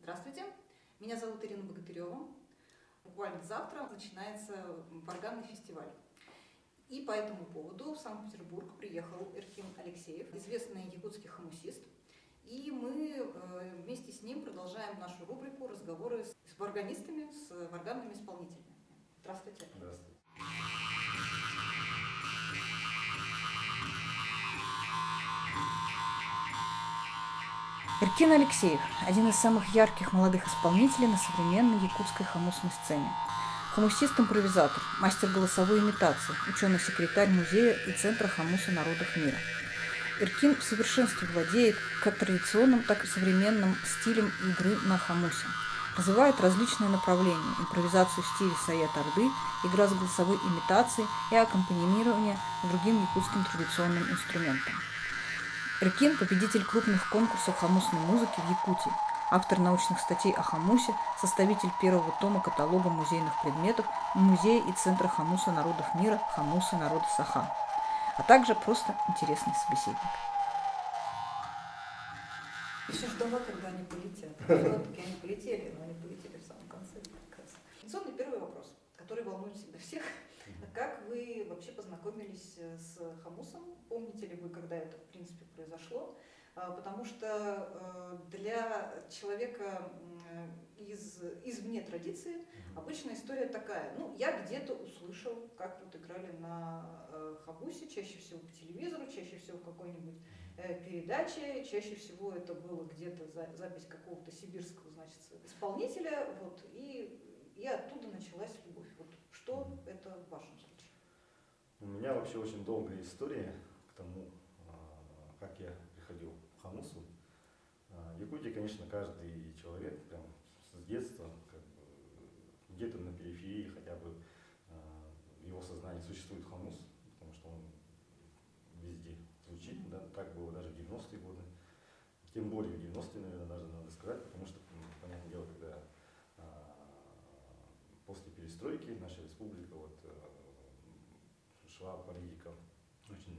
Здравствуйте, меня зовут Ирина Богатырева. Буквально завтра начинается Варганный фестиваль. И по этому поводу в Санкт-Петербург приехал Эркин Алексеев, известный якутский хомусист. И мы вместе с ним продолжаем нашу рубрику «Разговоры с варганистами, с варганными исполнителями». Здравствуйте. Здравствуйте. Эркин Алексеев – один из самых ярких молодых исполнителей на современной якутской хомусной сцене. Хомусист-импровизатор, мастер голосовой имитации, ученый-секретарь музея и Центра хомуса народов мира. Эркин в совершенстве владеет как традиционным, так и современным стилем игры на хомусе. Развивает различные направления – импровизацию в стиле Саят-Орды, игра с голосовой имитацией и аккомпанирование другим якутским традиционным инструментам. Эркин – победитель крупных конкурсов хомусной музыки в Якутии, автор научных статей о хомусе, составитель первого тома каталога музейных предметов Музея и Центра хомуса народов мира «Хомусы народа Саха», а также просто интересный собеседник. Еще ждала, когда они полетят. Все-таки они полетели, но они полетели в самом конце. Традиционный первый вопрос, который волнует всегда всех. Как вы вообще познакомились с хомусом? Помните ли вы, когда это, в принципе, произошло? Потому что для человека извне традиции обычная история такая. Ну, я где-то услышал, как тут играли на хомусе, чаще всего по телевизору, чаще всего в какой-нибудь передаче, чаще всего это было где-то запись какого-то сибирского, значит, исполнителя, вот, и оттуда началась любовь. Вот что это в вашем случае? У меня вообще очень долгая история к тому, как я приходил к хомусу. В Якутии, конечно, каждый человек прям с детства где-то на периферии хотя бы в его сознании существует хомус, потому что он везде звучит. Да? Так было даже в 90-е годы. Тем более в 90-е, наверное, даже надо сказать, потому что, понятное дело, когда после перестройки наша республика шла политика очень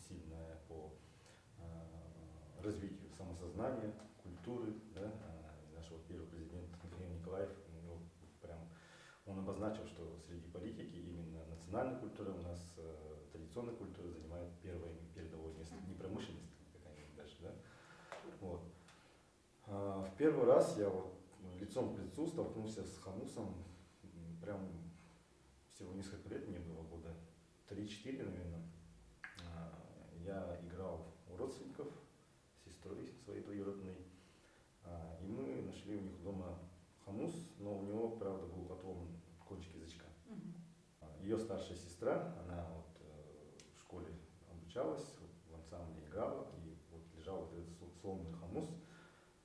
сильная по развитию самосознания, культуры. Да? Нашего первого президента Михаил Николаев, он обозначил, что среди политики именно национальная культура у нас, традиционная культура занимает первое передовое место, не промышленность какая-нибудь даже. Да? Вот. В первый раз я лицом к лицу столкнулся с хомусом прям всего несколько лет, мне было года 3-4, наверное. Я играл у родственников с сестрой своей двоюродной, и мы нашли у них дома хомус, но у него, правда, был отломан кончик язычка. Ее старшая сестра, она в школе обучалась, в ансамбле играла, и лежал этот сломанный хомус.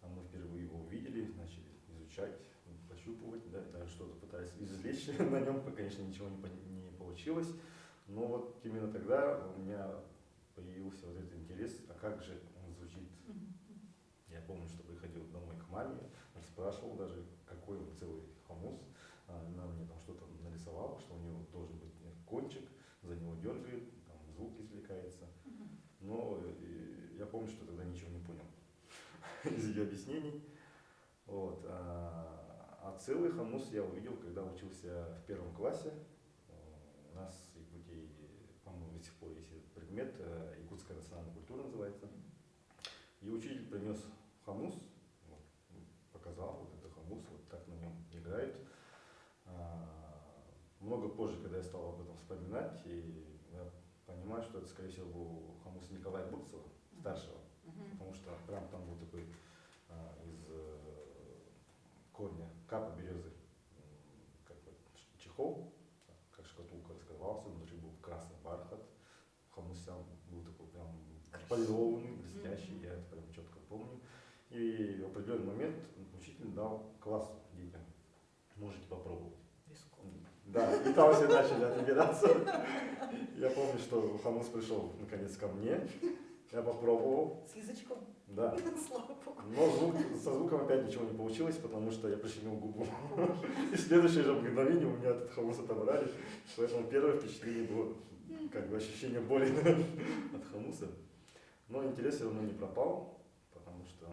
Мы впервые его увидели, начали изучать, пощупывать, да, даже что-то пытались извлечь на нем, конечно, ничего не получилось. Но вот именно тогда у меня появился этот интерес, а как же он звучит. Я помню, что приходил домой к маме, расспрашивал даже, какой он целый хомус. Она мне там что-то нарисовала, что у него должен быть кончик, за него дергает, там звук извлекается. Но я помню, что тогда ничего не понял из ее объяснений. Вот. А целый хомус я увидел, когда учился в первом классе. У нас в Якутии, по-моему, до сих пор есть этот предмет, якутская национальная культура называется. И учитель принес хомус, показал, вот это хомус, вот так на нем играют. Много позже, когда я стал об этом вспоминать, и я понимаю, что это, скорее всего, был хомус Николая Бурцева, старшего, потому что прям там был такой из корня капа березы, как чехол, как шкатулка раскрывался, внутри был красный бархат, хомус сам был такой прям полированный, блестящий, я это прям четко помню. И в определенный момент учитель дал классу детям: можете попробовать. Да, и там все начали отбираться. Я помню, что хомус пришел наконец ко мне, я попробовал. С язычком? Да. Слава Богу. Но со звуком опять ничего не получилось, потому что я прищемил губу. И в следующее же мгновение у меня этот хомус отобрали. Поэтому первое впечатление было как бы ощущение боли от хомуса. Но интерес все равно не пропал, потому что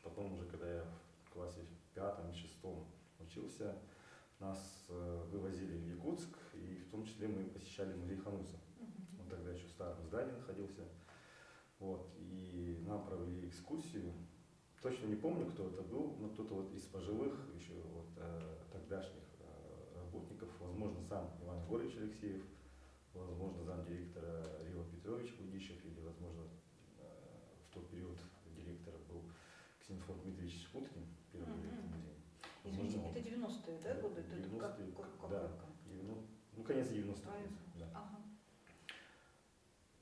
потом уже, когда я в классе учился, нас вывозили в Якутск, и в том числе мы посещали музей Хамуса. Он тогда еще в старом здании находился. Вот, и нам провели экскурсию. Точно не помню, кто это был, но кто-то вот из пожилых, еще вот, тогдашних работников, возможно, сам Иван Егорович Алексеев, возможно, замдиректора Рива Петрович Кудищев, или, возможно, в тот период директор был Ксенофор Дмитриевич Шкуткин, первый директор музея. Извините, Возможно, это 90-е, да, годы? 90-е, Какой да, год? ну, конец 90-х. Правильно. Да. Ага.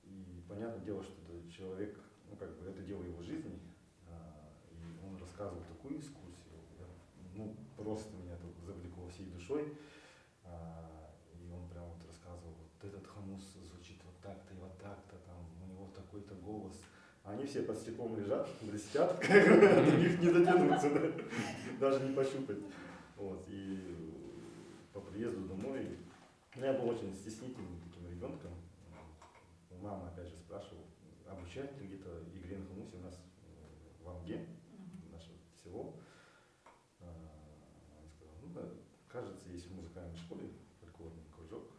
И понятное дело, что этот человек, ну, как бы это дело его жизни, и он рассказывал такую экскурсию, ну, просто меня тут завлекло всей душой, и он прям вот рассказывал, вот этот хамус звучит вот так-то и вот так-то, там, у него такой-то голос. А они все под стеклом лежат, блестят, до них не дотянуться, да? Даже не пощупать. Вот, и по приезду домой, ну, я был очень стеснительным таким ребенком. У мамы опять же спрашивал, обучают ли где-то игре на хамусе у нас в Амге, наше село. Она сказала, ну да, кажется, есть в музыкальной школе фольклорный кружок.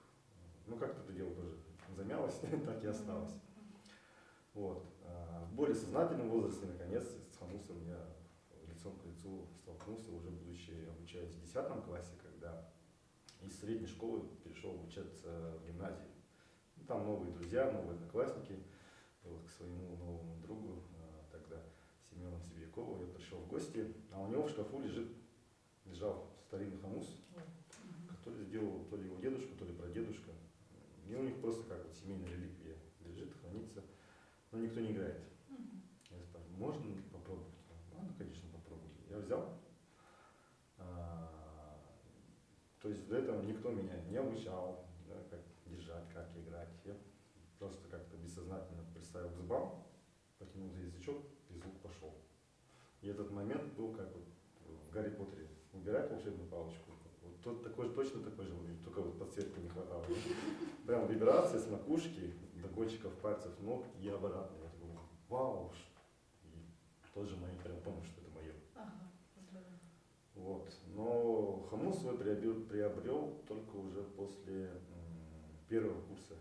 Ну как-то это дело тоже замялось, так и осталось. Вот. В более сознательном возрасте, наконец, с хамусом я лицом к лицу столкнулся, уже будучи обучаясь в 10 классе, когда из средней школы перешел обучаться в гимназии. Там новые друзья, новые одноклассники. И вот к своему новому другу, тогда Семену Сибирякову, я пришел в гости, а у него в шкафу лежал старинный хамус, который сделал то ли его дедушка, то ли прадедушка. И у них просто как вот семейная реликвия лежит, хранится, но никто не играет. Я спрашиваю, можно попробовать? Ну, конечно, попробуй. Я взял. То есть до этого никто меня не обучал, да, как держать, как играть. Я просто как-то бессознательно приставил к зубам, потянул за язычок, и звук пошел. И этот момент был как вот в Гарри Поттере. Убирать волшебную палочку. Вот тот такой, точно такой же момент, только вот подсветки не хватало. Прям вибрация с макушки до кончиков пальцев ног и обратно. Я такой, вау! И в тот же момент прям понял, что это мое. Вот. Но хамус свой приобрел только уже после первого курса,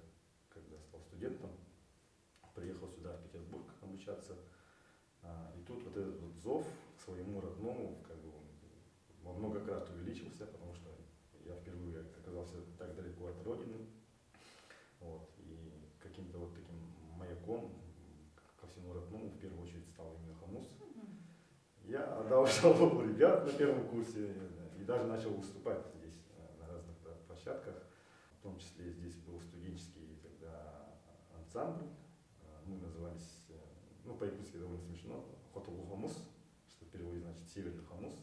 когда стал студентом. Приехал сюда, в Петербург, обучаться. И тут вот этот вот зов к своему родному как бы во много крат увеличился, потому что я впервые оказался так далеко от родины. Вот. И каким-то вот таким маяком ко всему родному в первую очередь стал именно хамус. Я отдал жалобу ребят на первом курсе и даже начал выступать здесь на разных площадках. В том числе здесь был студенческий тогда ансамбль. Мы назывались, ну по-якутски довольно смешно, Хотулу-Хамус, что в переводе значит северный хамус.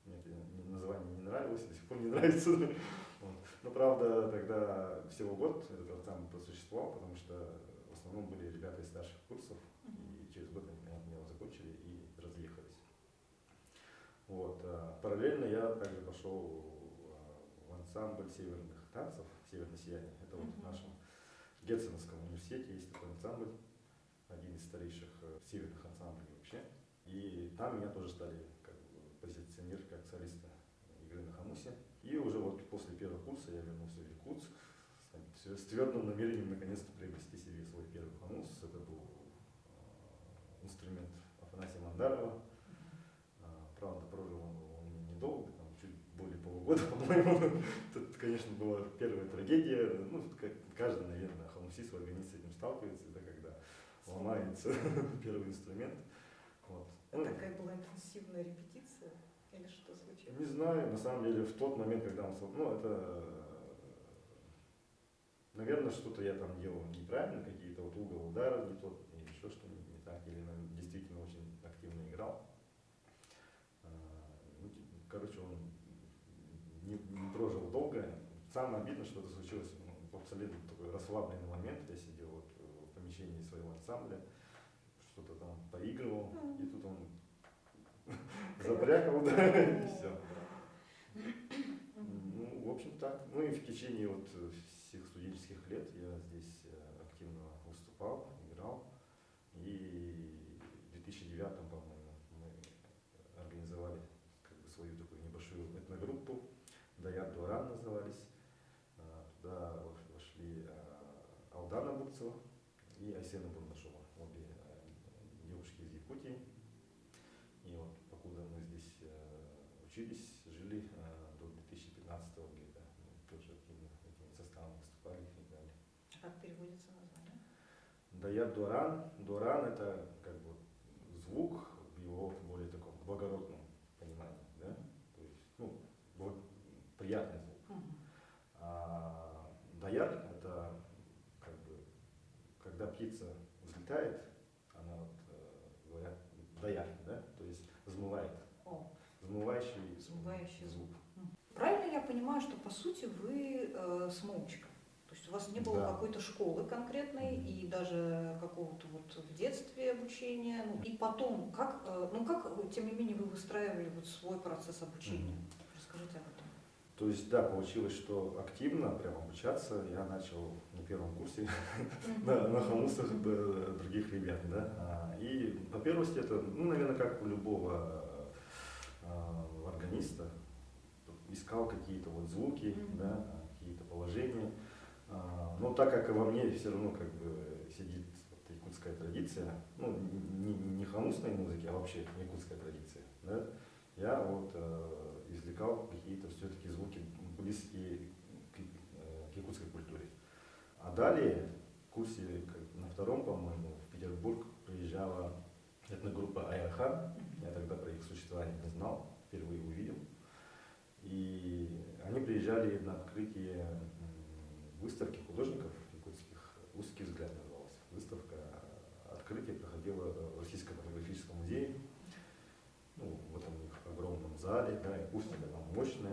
Мне это название не нравилось, до сих пор не нравится. Вот. Но правда тогда всего год этот ансамбль просуществовал, потому что в основном были ребята из старших курсов, и через год они, понятно, его закончили и разъехались. Вот. Параллельно я также пошел в ансамбль северных танцев, северное сияние. Это вот в нашем Герценовском университете есть такой ансамбль, один из старейших северных ансамблей вообще. И там меня тоже стали как бы позиционировать как солиста игры на хамусе. И уже вот после первого курса я вернулся в Якутск с твердым намерением наконец-то приобрести себе свой первый хамус. Это был инструмент Афанасия Мандарова. Правда, прожил он у меня недолго, там, чуть более полугода, по-моему. Тут, конечно, была первая трагедия. Ну, как каждый, наверное, хамусист в организме с этим сталкивается, да, когда ломается первый инструмент. Вот. А такая была интенсивная репетиция? Или что случилось? Не знаю, на самом деле, в тот момент, когда он... Ну, это... Наверное, что-то я там делал неправильно, какие-то вот угол удара не тот, или еще что-нибудь не так, или действительно очень активно играл. Короче, он не прожил долго. Самое обидное, что это случилось в абсолютно такой расслабленный момент. Я сидел вот в помещении своего ансамбля, что-то там поигрывал, и тут он забрякал, да, и все. Ну, в общем, так. Ну и в течение вот всех студенческих лет я здесь активно выступал, играл. И в 2009, по-моему, мы организовали как бы свою такую небольшую этногруппу. Даят Дуаран назывались. Туда вошли Алдана Букцева и Айсена Бурнашова, обе девушки из Якутии. И вот покуда мы здесь учились, жили до 2015 года, тоже активно этим составом выступали и играли. А как переводится название? Даят Дуаран. Дуаран это как бы звук в его более таком благородном понимании, да? То есть, ну, приятный звук. А Даяр это как бы, когда птица взлетает, она вот, говорят, даяр, да? То есть взмывает, О, взмывающий звук. звук. Правильно я понимаю, что по сути вы самоучка? То есть у вас не было Да. какой-то школы конкретной и даже какого-то вот в детстве обучения, ну, и потом, как, тем не менее, вы выстраивали вот свой процесс обучения? Расскажите об этом. То есть, да, получилось, что активно прям обучаться я начал на первом курсе на хомусах других ребят, да. И по первости это, ну, наверное, как у любого органиста, искал какие-то вот звуки, да, какие-то положения. Но так как во мне все равно как бы сидит вот якутская традиция, ну, не хомусной музыки, а вообще якутская традиция, да, я вот извлекал какие-то все-таки звуки близкие к якутской культуре. А далее в курсе на втором, по-моему, в Петербург приезжала этногруппа Айрахан. Я тогда про их существование не знал, впервые увидел. И они приезжали на открытие выставки художников якутских, «Узкий взгляд» называлась. Выставка, открытие проходило в Российском этнографическом музее. Ну, в этом огромном зале, да, и акустика там мощная.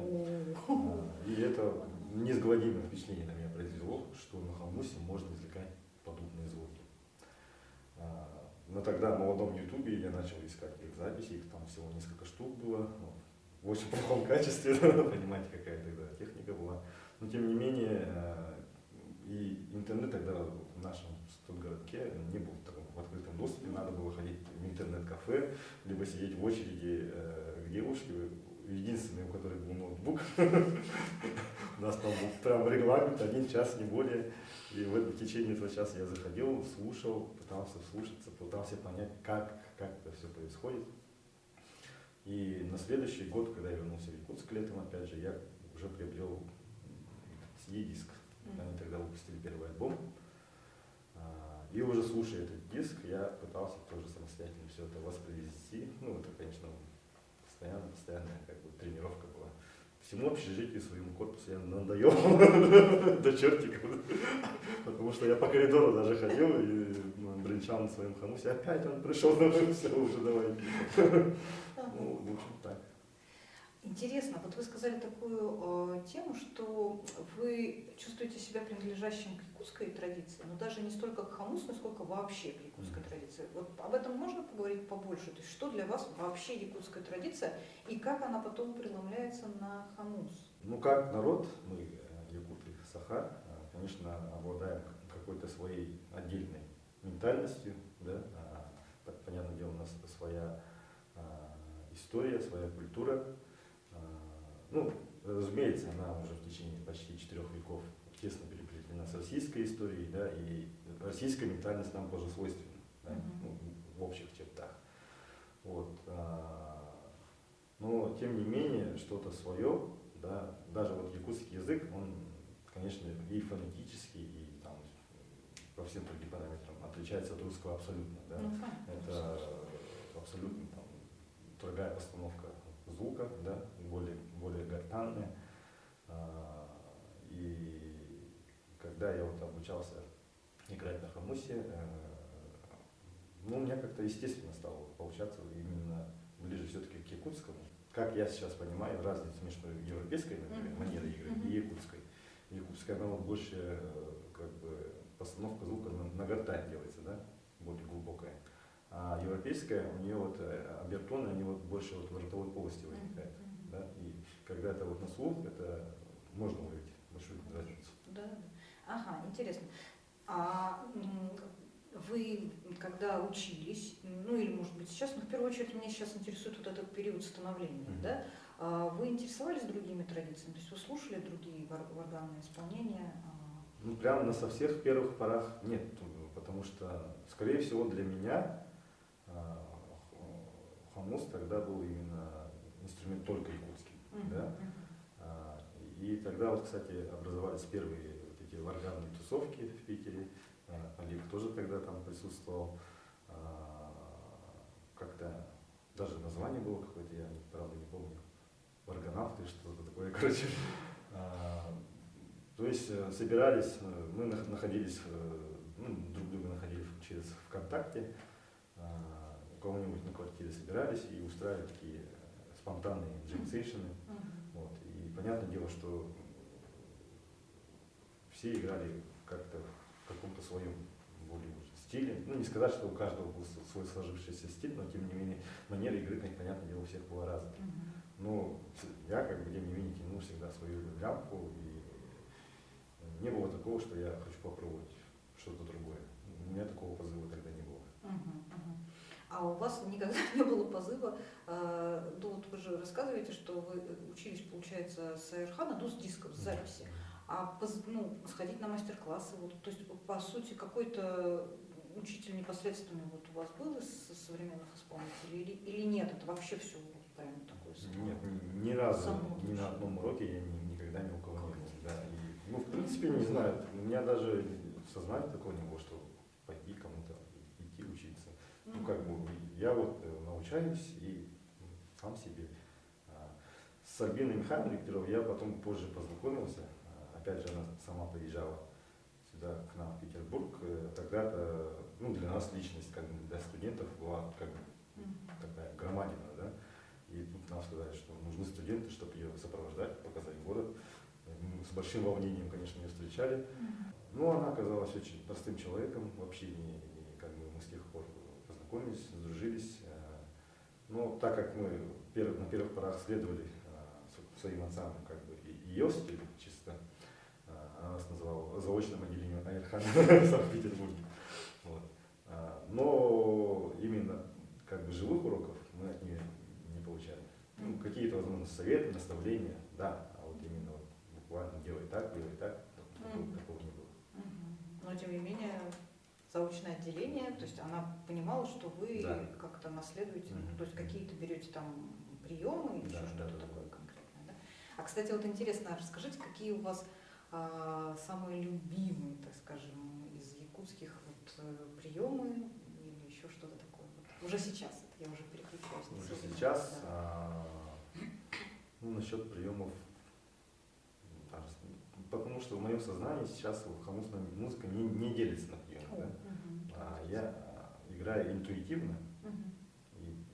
И это неизгладимое впечатление на меня произвело, что на хомусе можно извлекать подобные звуки. Но тогда в молодом ютубе я начал искать их записи, их там всего несколько штук было, ну, в очень плохом качестве, понимаете, какая тогда техника была. Но тем не менее, и интернет тогда в нашем студгородке не был в таком в открытом доступе, надо было ходить в интернет-кафе, либо сидеть в очереди к девушке, единственный, у которой был ноутбук. У нас там был прям регламент, 1 час, не более. И в течение этого часа я заходил, слушал, пытался вслушаться, пытался понять, как это все происходит. И на следующий год, когда я вернулся в Якутск летом, опять же, я уже приобрел CD-диск. Они тогда выпустили первый альбом. И уже слушая этот диск, я пытался тоже самостоятельно все это воспроизвести. Ну, это, конечно, постоянная как бы тренировка была. Всему общежитию, своему корпусу я надоел до чертиков. Потому что я по коридору даже ходил и бренчал на своем хомусе. Опять он пришел, все, уже давай. Ну, в общем, так. Интересно, вот вы сказали такую тему, что вы чувствуете себя принадлежащим к якутской традиции, но даже не столько к хомусной, сколько вообще к якутской традиции. Вот об этом можно поговорить побольше? То есть что для вас вообще якутская традиция и как она потом преломляется на хомус? Ну, как народ, мы, якуты Саха, конечно, обладаем какой-то своей отдельной ментальностью, да, понятное дело, у нас своя история, своя культура. Ну, разумеется, она уже в течение почти 4 веков тесно переплетена с российской историей, да, и российская ментальность нам тоже свойственна, да, ну, в общих чертах. Вот, но, тем не менее, что-то свое, да, даже вот якутский язык, он, конечно, и фонетически, и там, по всем другим параметрам отличается от русского абсолютно, да. Это абсолютно там другая постановка звука, да, более гортанная. И когда я вот обучался играть на хомусе, ну, у меня как-то естественно стало получаться именно ближе все-таки к якутскому. Как я сейчас понимаю разницу между европейской, например, манерой игры и якутской. Якутская, она вот больше как бы постановка звука на гортань делается, да, более глубокая. А европейская, у нее вот обертоны, они вот больше вот в ротовой полости возникают. Да? И когда это вот на слух, это можно уловить большую разницу. Да. Ага, интересно. А вы, когда учились, ну или может быть сейчас, но в первую очередь меня сейчас интересует вот этот период становления, да? Вы интересовались другими традициями? То есть вы слушали другие варганные исполнения? Ну, прямо на со всех первых порах нет, потому что, скорее всего, для меня хомус тогда был именно инструмент только якутский. Да? И тогда вот, кстати, образовались первые вот эти варганные тусовки в Питере. Олег тоже тогда там присутствовал. Как-то даже название было какое-то, я правда не помню. Варганавты, что-то такое, короче. То есть собирались, мы находились, ну, друг друга находили через ВКонтакте, у кого-нибудь на квартире собирались и устраивали такие спонтанные джем-сейшены. Вот. И понятное дело, что все играли как-то в каком-то своем более стиле. Ну, не сказать, что у каждого был свой сложившийся стиль, но тем не менее манера игры, понятное дело, у всех была разная. Но я, как бы, тем не менее, тянул всегда свою лямку, и не было такого, что я хочу попробовать что-то другое. У меня такого позыва тогда не было. А у вас никогда не было позыва, ну вот вы же рассказываете, что вы учились, получается, с Айрхана, ну, с дисков, с записи, а ну, сходить на мастер-классы, вот, то есть, по сути, какой-то учитель непосредственно вот у вас был из современных исполнителей или нет, это вообще все прям такое самое? Нет, ни разу, ни на одном уроке я никогда ни у кого не был. Да. И, ну, в принципе, не знаю, у меня даже сознания такого не было, что пойти кому-то идти учиться. Ну, как бы, я вот научаюсь и сам себе. С Альбиной Михайловной Викторовой я потом позже познакомился. Опять же, она сама приезжала сюда, к нам, в Петербург. Тогда-то, ну, для нас личность, как бы, для студентов была как бы такая громадина, да. И тут нам сказали, что нужны студенты, чтобы ее сопровождать, показать город. Мы с большим волнением, конечно, ее встречали. Но она оказалась очень простым человеком в общении, и как бы мы с тех пор познакомились, сдружились. Но так как мы на первых порах следовали своим отцам, как бы, и ее стилю чисто, она нас называла заочным отделением Айрхана в Санкт-Петербурге. Вот. Но именно как бы живых уроков мы от нее не получали. Ну, какие-то, возможно, советы, наставления, да, а вот именно вот буквально делай так, такого не было. Но тем не менее, заочное отделение, то есть она понимала, что вы как-то наследуете, то есть какие-то берете там приемы или еще что-то такое конкретное. Да? А, кстати, вот интересно, расскажите, какие у вас самые любимые, так скажем, из якутских вот, приемы или еще что-то такое? Вот. Уже сейчас, это я уже переключаюсь. Уже сейчас, ну, насчет приемов, потому что в моем сознании сейчас хамусная музыка не делится на приемы. Да? Я играю интуитивно. И,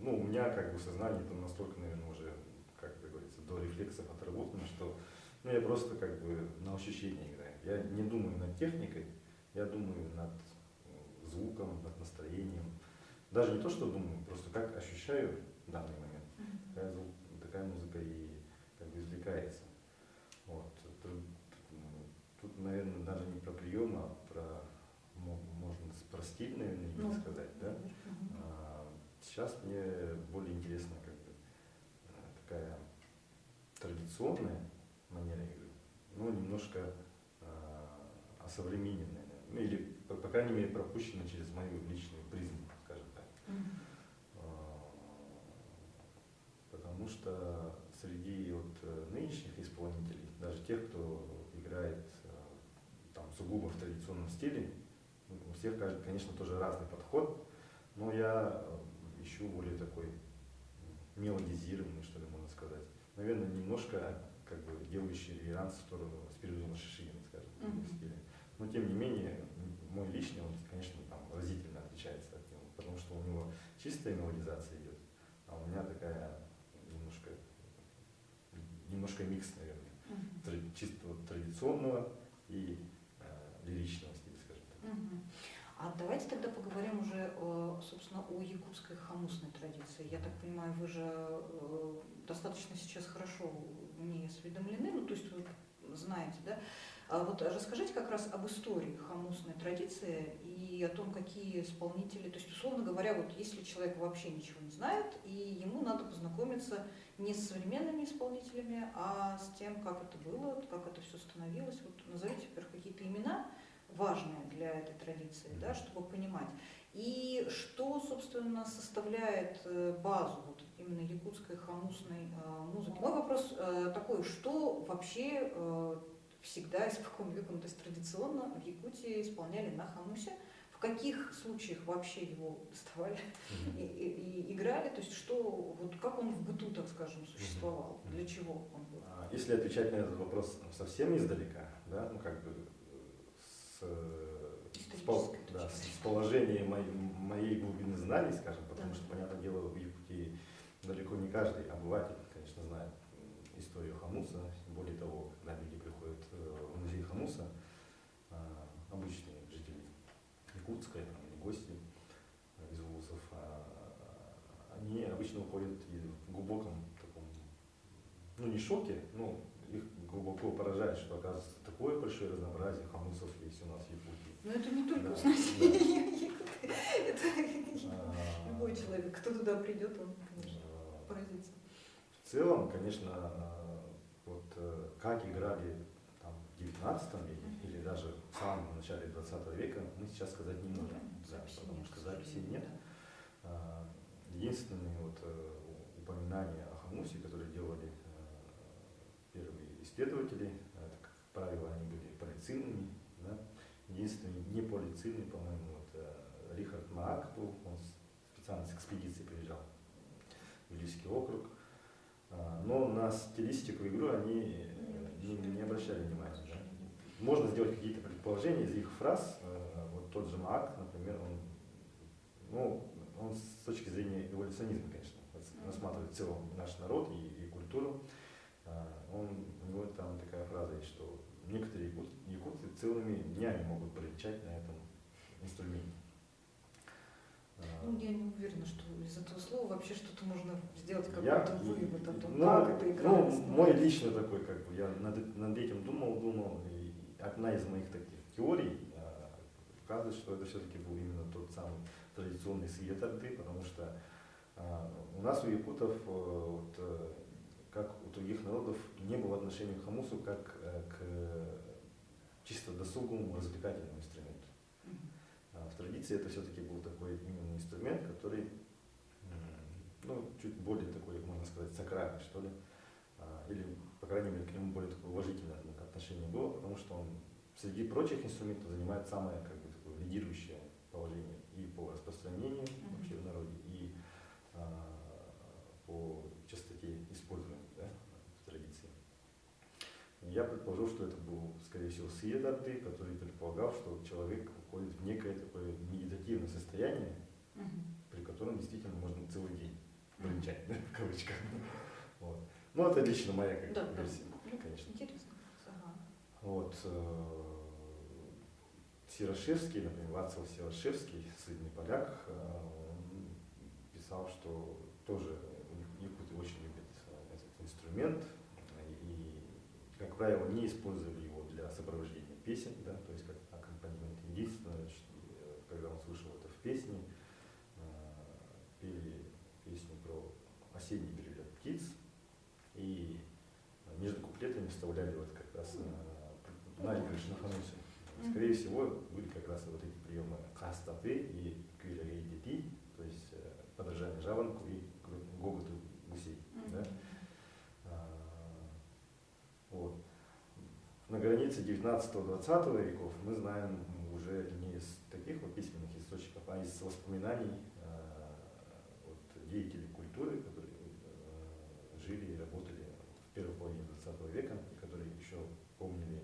ну, у меня как бы сознание это настолько, наверное, уже, как это говорится, до рефлексов отработано, что ну, я просто как бы на ощущение играю. Я не думаю над техникой, я думаю над звуком, над настроением. Даже не то, что думаю, просто как ощущаю в данный момент. Такая музыка и как бы извлекается. Вот. Тут, наверное, даже не про прием, а про, можно про стиль, наверное, сказать. Да? Сейчас мне более интересна как бы такая традиционная манера игры, но немножко осовремененная, ну, или, по крайней мере, пропущена через мою личную призму, скажем так. Потому что среди вот нынешних исполнителей, даже тех, кто играет там сугубо в традиционном стиле, у всех, конечно, тоже разный подход, но я ищу более такой мелодизированный, что ли, можно сказать. Наверное, немножко как бы делающий реверанс в сторону Спиридона Шишигина, скажем, в стиле. Но тем не менее, мой личный, он, конечно, там разительно отличается от него, потому что у него чистая мелодизация идет, а у меня такая немножко микс, наверное, чисто традиционного и лиричного стиля, скажем так. А давайте тогда поговорим уже, собственно, о якутской хамусной традиции. Я так понимаю, вы же достаточно сейчас хорошо в ней осведомлены, ну, то есть вы знаете, да? А вот расскажите как раз об истории хамусной традиции и о том, какие исполнители, то есть, условно говоря, вот если человек вообще ничего не знает, и ему надо познакомиться не с современными исполнителями, а с тем, как это было, как это все становилось. Вот назовите, во-первых, какие-то имена важные для этой традиции, да, чтобы понимать. И что, собственно, составляет базу вот именно якутской хамусной музыки? Мой вопрос такой, что вообще всегда испокон века, ну, то есть традиционно в Якутии исполняли на хамусе, в каких случаях вообще его доставали и играли, то есть что, вот как он в быту, так скажем, существовал, для чего он был? Если отвечать на этот вопрос совсем издалека, да, ну как бы с положения моей глубины знаний, скажем, потому что, понятное дело, в Якутии далеко не каждый обыватель, конечно, знает историю хамуса. Более того, когда люди приходят в музей хамуса, обычные жители Якутска или гости из вузов, они обычно уходят в глубоком таком, ну не шоке, но их глубоко поражает, что оказывается такое большое разнообразие хамусов есть у нас в Якутии. Но это не только, Да, знаете, это любой человек, кто туда придет, он, конечно, поразится. В целом, конечно, вот как играли там, в 19 веке или даже в самом начале 20 века, мы сейчас сказать не можем, да, потому что записей нет. Единственные вот упоминания о хамусе, которые делали первые исследователи, это, как правило, они были полицинными, да. Единственный не полицинный, по-моему, вот Рихард Маак был, он специально с экспедиции приезжал в Ильский округ, но на стилистику игры они не обращали внимания. Да. Можно сделать какие-то предположения из их фраз. Вот тот же Маак, например, он с точки зрения эволюционизма, конечно, рассматривает в целом наш народ и культуру. У него там такая фраза есть, что некоторые якуты целыми днями могут пролетать на этом инструменте. Ну, я не уверена, что из этого слова вообще что-то можно сделать, какой-то вывод о том, ну, как это игралось. Мой личный такой, как бы, я над этим думал, и одна из моих таких теорий указывает, что это все-таки был именно тот самый традиционный сиетарды, потому что у нас у якутов, вот, как у других народов, не было отношения к хамусу как к чисто досуговому развлекательному инструменту. В традиции это все-таки был такой именно инструмент, который, ну, чуть более такой, можно сказать, сакральный, что ли, или, по крайней мере, к нему более такое уважительное отношение было, потому что он среди прочих инструментов занимает самое, как бы, такое лидирующее положение и по распространению вообще в народе, и по частоте использования, да, в традиции. Я предположил, что это был, скорее всего, сиетарды, который предполагал, что человек входит в некое такое медитативное состояние, при котором действительно можно целый день бренчать, в кавычках. Вот. Ну, это лично моя версия, конечно. Интересно. Вот. Сирошевский, например, Вацлав Сирошевский, сильный поляк, он писал, что тоже якуты очень любят этот инструмент, и, как правило, не использовали его для сопровождения песен, да, то есть как аккомпанемент. Единственное, когда он слышал это в песне, пели песню про осенний перелет птиц, и между куплетами вставляли вот как раз наигрыш на хамусе. Скорее всего, были как раз вот эти приемы хастаты и кюлярейдити, то есть подражание жаворонку и гоготу гусей. Да? Вот. На границе 19-20 веков мы знаем уже не из таких вот письменных источников, а из воспоминаний вот, деятелей культуры, которые жили и работали в первой половине 20 века, и которые еще помнили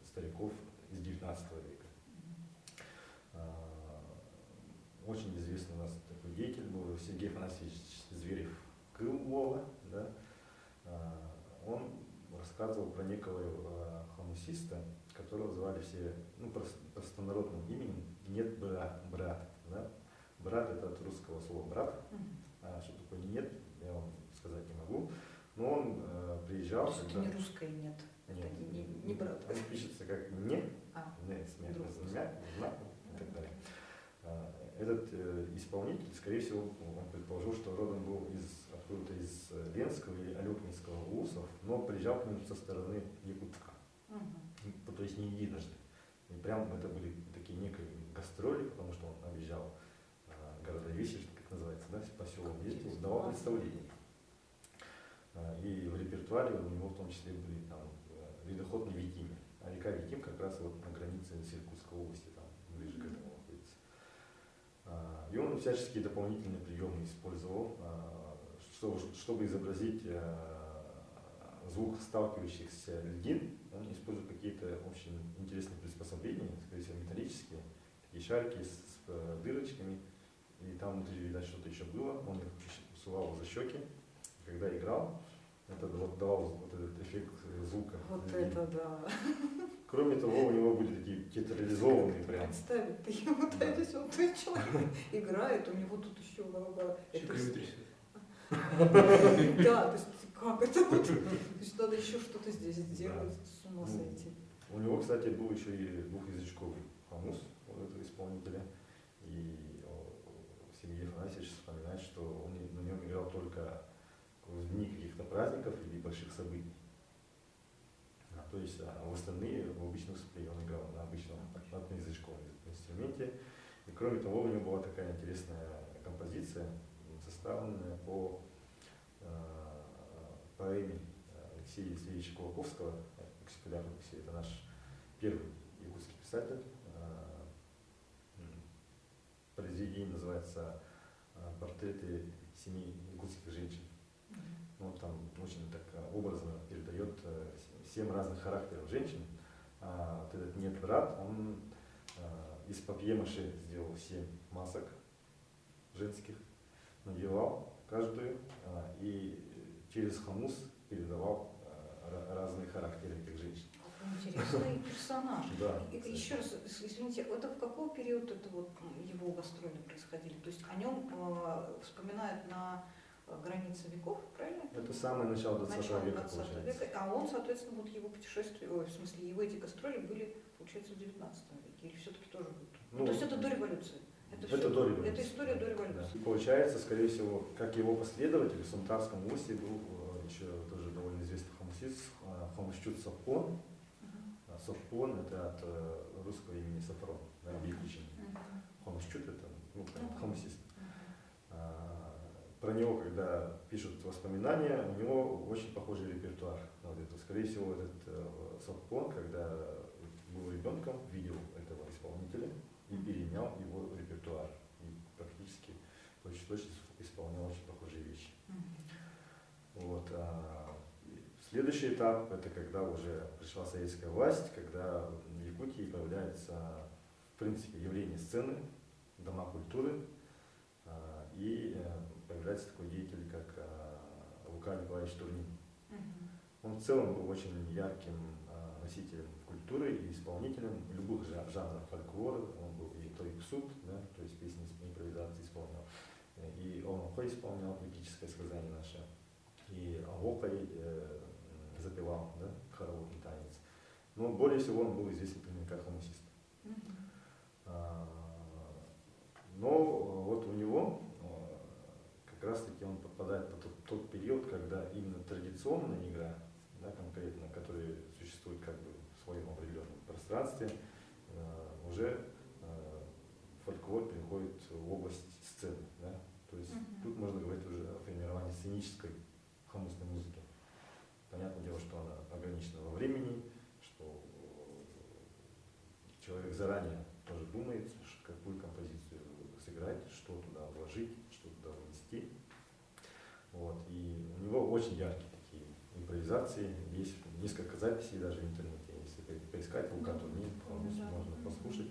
стариков из 19 века. Очень известный у нас такой деятель был Сергей Афанасьевич Зверев-Крылова. Да? Он рассказывал про некого хамусиста, которого звали все, ну, простонародным именем «Нет брат». Да? Брат — это от русского слова «брат». Что такое «нет», я вам сказать не могу. Но он приезжал. Это не русское «нет». Это Нет, не брат. Он пишется как «не», А, «не» с друг. знаком и так далее. Этот исполнитель, скорее всего, он предположил, что родом был откуда-то из Ленского или Алекнинского улусов, но приезжал к ним со стороны Якутска. То есть не единожды. И прям это были такие некие гастроли, потому что он объезжал города Весельчак, как называется, да, по селам ездил, давал представления. И в репертуаре у него в том числе были там ледоход на Витиме. А река Витим как раз вот на границе с Иркутской области, там ближе к этому находится. И он всяческие дополнительные приемы использовал, чтобы изобразить звук сталкивающихся льдин. Он использует какие-то очень интересные приспособления, скорее всего металлические, такие шарики с дырочками, и там внутри, видать, что-то еще было. Он их сувал за щеки, когда играл, это вот давал вот этот эффект звука. Вот это да. Кроме того, у него были такие театрализованные прям. Представить, ты ему дойдешь, вот ты человек играет, у него тут еще голова. Да, то есть как это? То есть надо еще что-то здесь сделать, с ума сойти. У него, кстати, был еще и двухязычковый хамус у этого исполнителя. И Сергей Афанасьевич вспоминает, что он на нем играл только в дни каких-то праздников или больших событий. То есть в остальные, в обычных выступлениях он играл на обычном одноязычковом инструменте. И кроме того, у него была такая интересная композиция, составленная по поэме Алексея Алексеевича Кулаковского. Алексей, это наш первый якутский писатель. Произведение называется «Портреты семи якутских женщин». Он там очень так образно передает 7 разных характеров женщин. Вот этот «Нет, брат», он из папье-маше сделал 7 масок женских, надевал каждую и через хамус передавал разные характеры этих женщин. Какой интересный персонаж. Да. Еще раз, извините, это в какой период это вот его гастроли происходили? То есть о нем вспоминают на границе веков, правильно? Это самое начало 20 века, 20 получается. века, а он, соответственно, вот его путешествия, в смысле, его эти гастроли были, получается, в 19 веке, или все-таки тоже будут? То есть это до революции? Это до революции. Это история до революции. Да. Получается, скорее всего, как его последователь в Сунтарском улусе был еще тоже довольно известный хамусист Хомусчут Сапон. Сапон это от русского имени Сафрон, да, выключение. Хомусчут это хамусист. Про него, когда пишут воспоминания, у него очень похожий репертуар. Вот это, скорее всего, этот Сапон, когда был ребенком, видел этого исполнителя и перенял его репертуар. И практически точно исполнял очень похожие вещи. Вот. Следующий этап – это когда уже пришла советская власть, когда в Якутии появляется, в принципе, явление сцены, дома культуры, и появляется такой деятель, как Лука Николаевич Турнин. Он в целом был очень ярким носителем культуры и исполнителем любых жанров фольклора. Он был и той-псут, да, то есть песни импровизации исполнял, и он исполнял эпическое сказание наше, и Алокой запевал, да, хороводный танец. Но более всего он был известен именно как хамусист. Но вот у него как раз таки он попадает под тот период, когда именно традиционная игра, да, конкретно, которая существует как бы в своем определенном пространстве, уже фольклор переходит в область сцены. Да? То есть тут можно говорить уже о формировании сценической хамусной музыки. Понятное дело, что она ограничена во времени, что человек заранее тоже думает, какую композицию сыграть, что туда вложить, что туда внести. Вот. И у него очень яркие такие импровизации. Есть несколько записей даже в интернете. Если поискать Лука Турнин, можно послушать.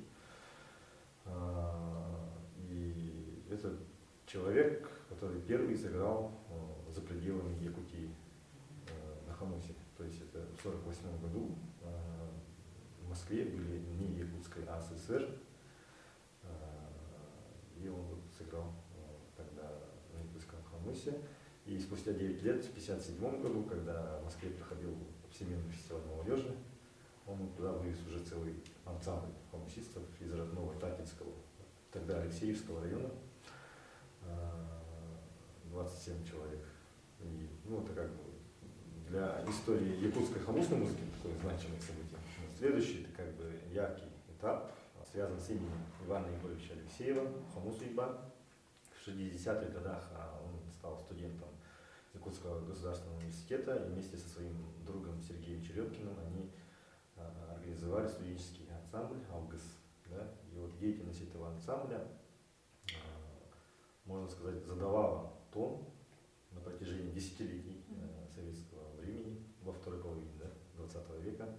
И это человек, который первый сыграл за пределами Якутии на хамусе. То есть это в 1948 году в Москве были не Якутской, а СССР. И он вот сыграл тогда на якутском хамусе. И спустя 9 лет, в 1957 году, когда в Москве проходил Всемирный фестиваль молодежи, он туда вывез уже целый ансамбль хомусистов из родного Такинского, тогда Алексеевского района, 27 человек. И, ну, это как бы для истории якутской хомусной музыки такое значимое событие. Следующий, это как бы яркий этап, связан с именем Ивана Егоровича Алексеева, хомус судьба. В 60-х годах он стал студентом Якутского государственного университета, и вместе со своим другом Сергеем Черепкиным они организовали студенческий ансамбль «Аугас». Да? И вот деятельность этого ансамбля, можно сказать, задавала тон на протяжении десятилетий советского времени, во второй половине 20 века,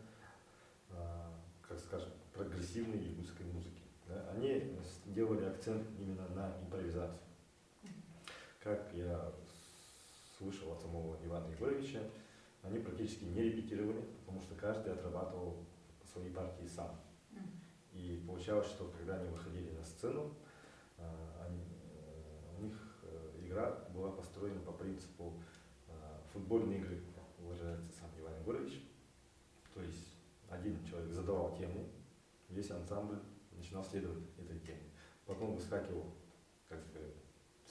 как скажем, прогрессивной якутской музыки. Да? Они делали акцент именно на импровизацию. Как я слышал от самого Ивана Егоровича, они практически не репетировали, потому что каждый отрабатывал свои партии сам. И получалось, что когда они выходили на сцену, у них игра была построена по принципу футбольной игры, как выражается сам Иван Егорович. То есть один человек задавал тему, весь ансамбль начинал следовать этой теме. Потом выскакивал как бы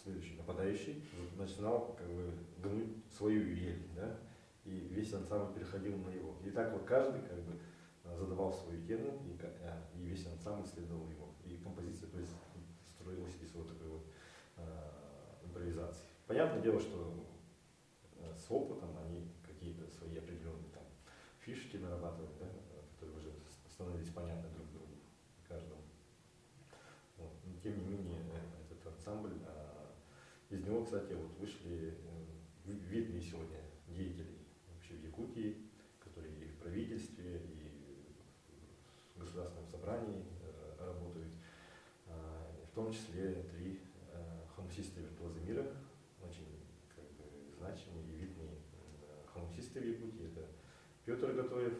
следующий нападающий, начинал как бы гнуть свою ель, да, и весь ансамбль переходил на его. И так вот каждый как бы задавал свою тему, и весь ансамбль следовал его. И композиция, то есть, строилась из вот такой вот импровизации. Понятное дело, что с опытом они какие-то свои определенные там фишки нарабатывали, да, которые уже становились понятны друг другу, каждому. Вот. Но тем не менее, этот ансамбль, из него, кстати, вот вышли видные сегодня деятели вообще в Якутии, которые и в правительстве, и в государственном собрании работают, в том числе 3 хомусиста-виртуоза мира, очень как бы значимые и видные хомусисты в Якутии. Это Петр Готоев,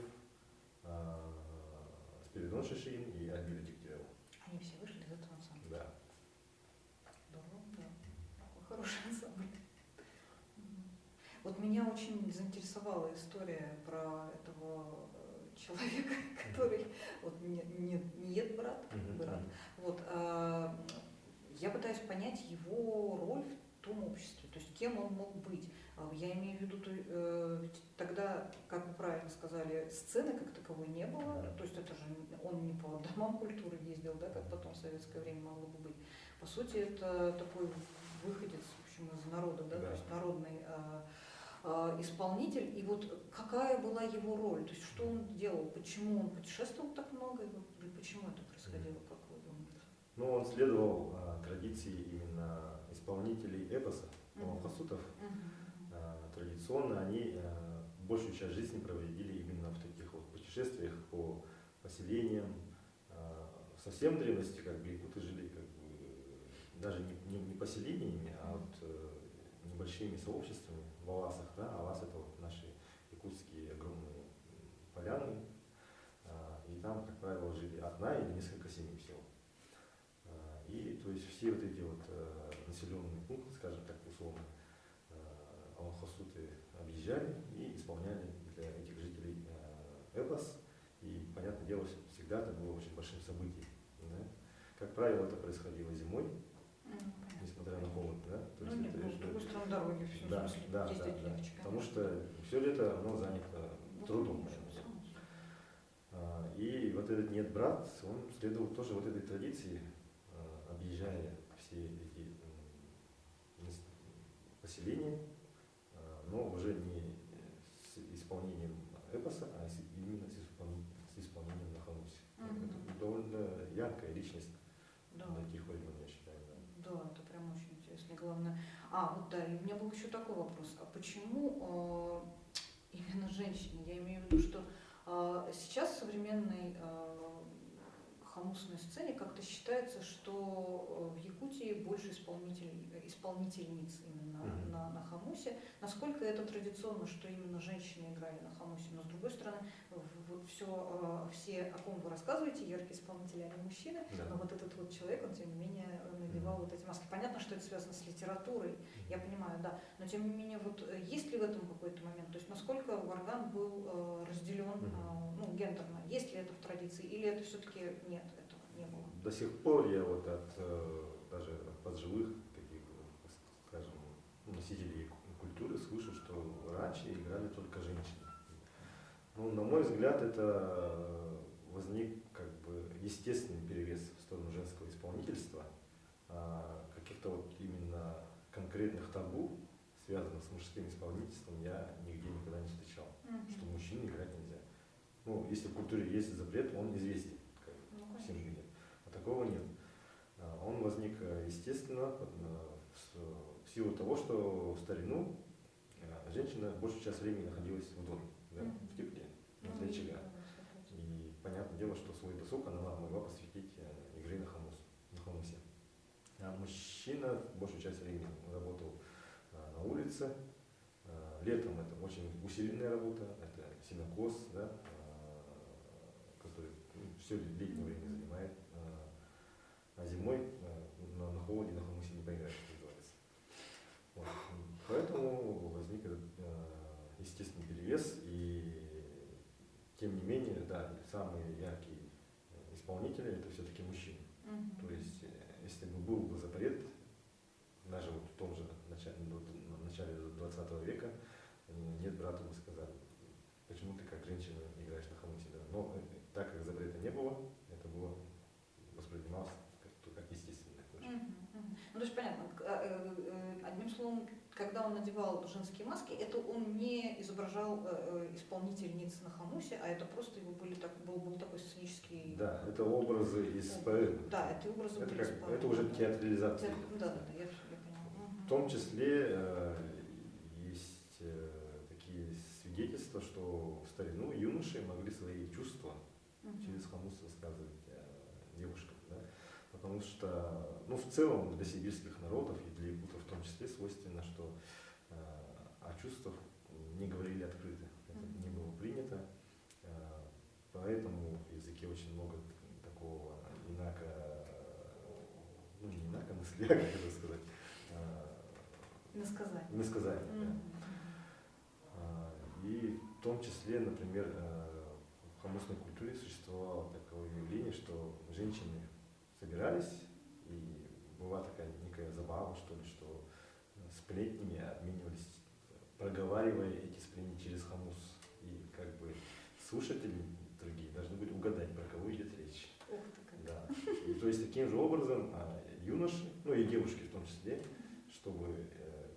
Спиридон Шишин и Альбина Дегтярева. Они все вышли из этого ансамбля? Да. Здорово, да. Такой хороший ансамбль. Вот меня очень заинтересовала история про этого человека, который вот нет брат. Вот, я пытаюсь понять его роль в том обществе, то есть кем он мог быть. Я имею в виду, тогда, как вы правильно сказали, сцены как таковой не было, то есть это же он не по домам культуры ездил, да, как потом в советское время могло бы быть. По сути, это такой выходец, в общем, из народа, да, то есть народный исполнитель. И вот какая была его роль, то есть что он делал, почему он путешествовал так много, и почему это происходило, как вы думаете? Ну, он следовал традиции именно исполнителей эпоса, хасутов. Традиционно они большую часть жизни проводили именно в таких вот путешествиях по поселениям. В совсем древности как бы якуты жили как бы даже не поселениями, а вот небольшими сообществами в Аласах. Да? Алас — это вот наши якутские огромные поляны, и там, как правило, жили одна или несколько семей всего. И то есть все вот эти вот населенные пункты, скажем так, условно, алахасуты объезжали и исполняли для этих жителей эпос. И, понятное дело, всегда это было очень большим событием. Да? Как правило, это происходило зимой, несмотря на холод. Да? То есть с другой стороны дороги, в смысле, ездить легче. Потому что все лето оно занято трудом. И вот этот «нет, брат», он следовал тоже вот этой традиции, объезжая все эти поселения, но уже не с исполнением эпоса, а именно с исполнением на хомусе. Это довольно яркая личность для таких времен, я считаю. Да, это прям очень интересно. И главное, вот да, и у меня был еще такой вопрос, а почему именно женщины? Я имею в виду, что сейчас современный хамусной сцене как-то считается, что в Якутии больше исполнительниц именно на хамусе. Насколько это традиционно, что именно женщины играли на хамусе, но с другой стороны, вот все, о ком вы рассказываете, яркие исполнители, они мужчины, Да. но вот этот вот человек, он тем не менее надевал вот эти маски. Понятно, что это связано с литературой, я понимаю, да, но тем не менее, вот есть ли в этом какой-то момент, то есть насколько Варган был разделен, ну, гендерно, есть ли это в традиции, или это все-таки нет, этого не было? До сих пор я вот даже от пожилых таких, скажем, носителей культуры слышу, что раньше играли только женщины. Ну, на мой взгляд, это возник как бы естественный перевес в сторону женского исполнительства. Каких-то вот именно конкретных табу, связанных с мужским исполнительством, я нигде никогда не встречал, что мужчине играть нельзя. Ну, если в культуре есть запрет, он известен, как всем людям. А такого нет. Он возник естественно в силу того, что в старину женщина большую часть времени находилась в доме, да, в тепле, возле очага. И понятное дело, что свой досуг она могла посвятить игре на хамусе. А мужчина большую часть времени работал на улице. Летом это очень усиленная работа, это сенокос, да, который все летнее время занимает. А зимой на холоде на хамусе не поиграешь, как называется. Вот. Поэтому возник этот естественный перевес, и тем не менее, да, самые яркие исполнители это все-таки мужчины. То есть, если бы был бы запрет, даже вот в том же начале 20 века, нет, брату бы сказали, почему ты как женщина играешь на хамусе. Да? Но так как запрета не было, это было воспринималось как естественно. Ну, то есть понятно, одним словом, когда он надевал женские маски, это он не изображал исполнительниц на хамусе, а это просто его был такой сценический... Да, это образы из поэмы. Да, это образы это, были из поэмы. это уже театрализация. Да, я поняла. В том числе есть такие свидетельства, что в старину юноши могли свои чувства через хамус высказывать девушкам. Да? Потому что, ну, в целом для сибирских народов и для якутов в том числе свойственно, что о чувствах не говорили открыто. Это не было принято. Поэтому в языке очень много такого ну не инакомыслия, как это сказать, иносказания. Да. И в том числе, например, в хамусной культуре существовало такое явление, что женщины собирались, и была такая некая забава, что ли, что сплетнями обменивались, проговаривая эти сплетни через хамус. И как бы слушатели другие должны были угадать, про кого идет речь. Ух ты, как. Да. И, то есть таким же образом юноши, ну и девушки в том числе, чтобы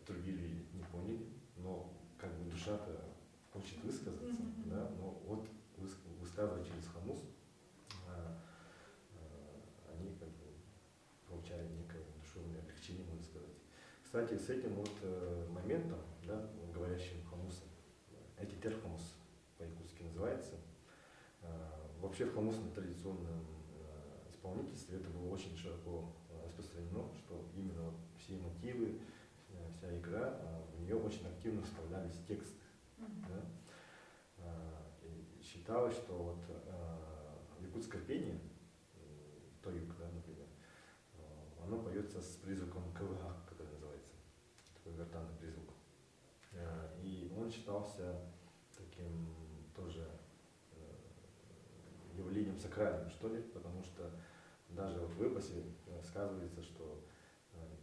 другие люди не поняли, но как бы душа-то хочет высказаться, да, но вот высказывая через хамус, они как бы получали некое душевное облегчение, можно сказать. Кстати, с этим вот моментом, да, говорящим хамусом, этитер хамус по-якутски называется, вообще в хамусном традиционном исполнительстве это было очень широко распространено, что именно все мотивы, вся игра, в нее очень активно вставлялись тексты. Да? И считалось, что вот якутское пение, тоюк, да, например, оно поется с призвуком КВХ, который называется, такой гортанный призвук. И он считался таким тоже явлением сакральным, что ли, потому что даже вот в эпосе сказывается, что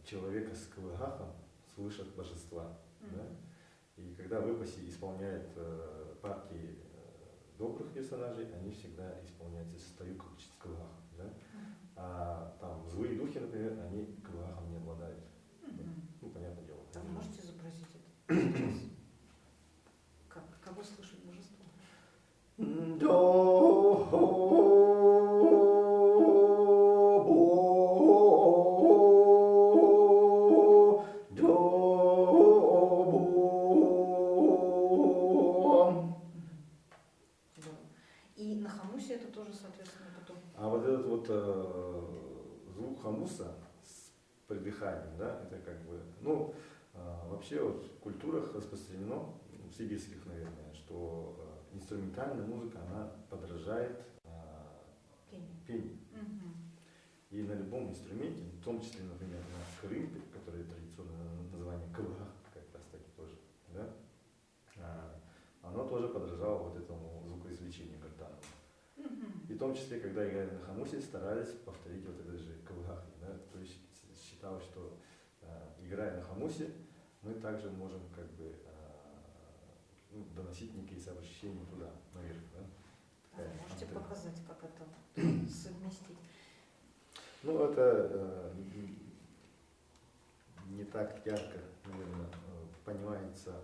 человека с КВХ слышат божества. Да? И когда в эпосе исполняют партии добрых персонажей, они всегда исполняются с тоюком, с КВХ. Да? А там злые духи, например, они КВХом не обладают. Ну, понятное дело. А вы можете изобразить это? Кого слышит божество? И на хамусе это тоже, соответственно, потом. А вот этот вот вот звук хамуса с придыханием, да, это как бы, ну, вообще вот в культурах распространено, в сибирских, наверное, что инструментальная музыка, она подражает Пение. пению. Мгм. И на любом инструменте, в том числе, например, на скрипке, которое традиционное название КВГ, как раз таки тоже, да, оно тоже подражало вот этому звукоизвлечению гортанному. Мгм. И в том числе, когда играли на хамусе, старались повторить вот это же КВГ, да, то есть считалось, что играя на хамусе, мы также можем как бы ну, доносить некие сообщения туда, наверх, да. Такая Можете антенна. показать, как это совместить? Ну, это не так ярко, наверное, понимается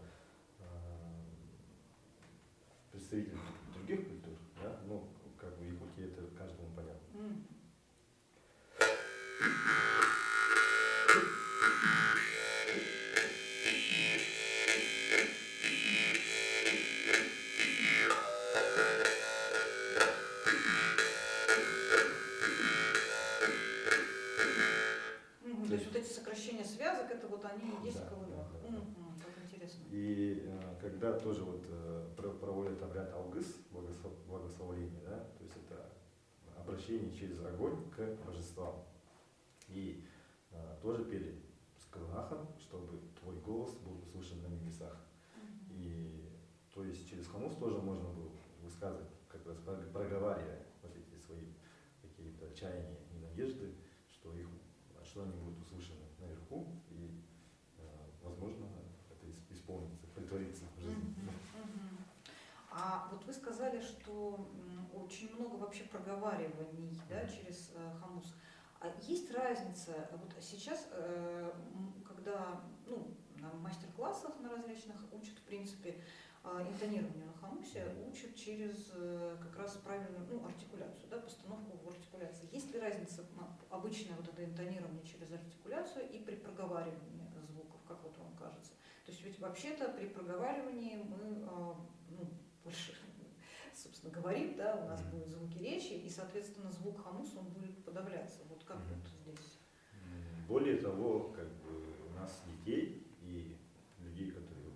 представителям других культур, да, ну, как бы Якутия это каждому понятно. Мгм. Мгм. То есть вот эти сокращения связок, это вот они и есть Да, КВГ. да. Мгм. Как интересно. И когда тоже вот проводят обряд Алгыс, благословление, да, то есть это обращение через огонь к божествам. И тоже пели с калахом, чтобы твой голос был услышан на небесах. Мгм. И то есть через хамус тоже можно было высказывать, как раз проговаривая вот эти свои какие-то чаяния и надежды, что что они будут услышаны наверху, и возможно это исполнится, притворится в жизни. Мгм. Мгм. А вот вы сказали, что очень много вообще проговариваний, да, через хамус. А есть разница, вот сейчас, когда ну, на мастер-классах на различных учат, в принципе, интонированию на хамусе, учат через как раз правильную ну, артикуляцию, да, постановку в артикуляции. Есть ли разница обычное вот это интонирование через артикуляцию и при проговаривании звуков, как вот вам кажется? То есть ведь вообще-то при проговаривании мы ну, больше, собственно, говорим, да, у нас будут звуки речи, и, соответственно, звук хамус, он будет подавляться. Вот как вот здесь? Более того, как бы у нас детей и людей, которые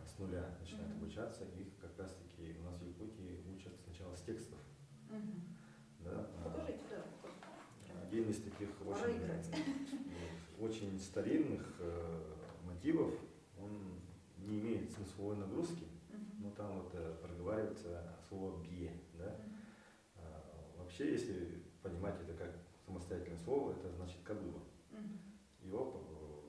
с нуля начинают обучаться, их как раз таки у нас в Якутии учат сначала с текстов. Мгм. Да? Покажите, да. Один из таких Пора играть. очень старинных мотивов, он не имеет смысловой нагрузки, но там вот проговаривается слово «бье». Да? Вообще, если понимать это как самостоятельное слово, это значит «кадуба». Его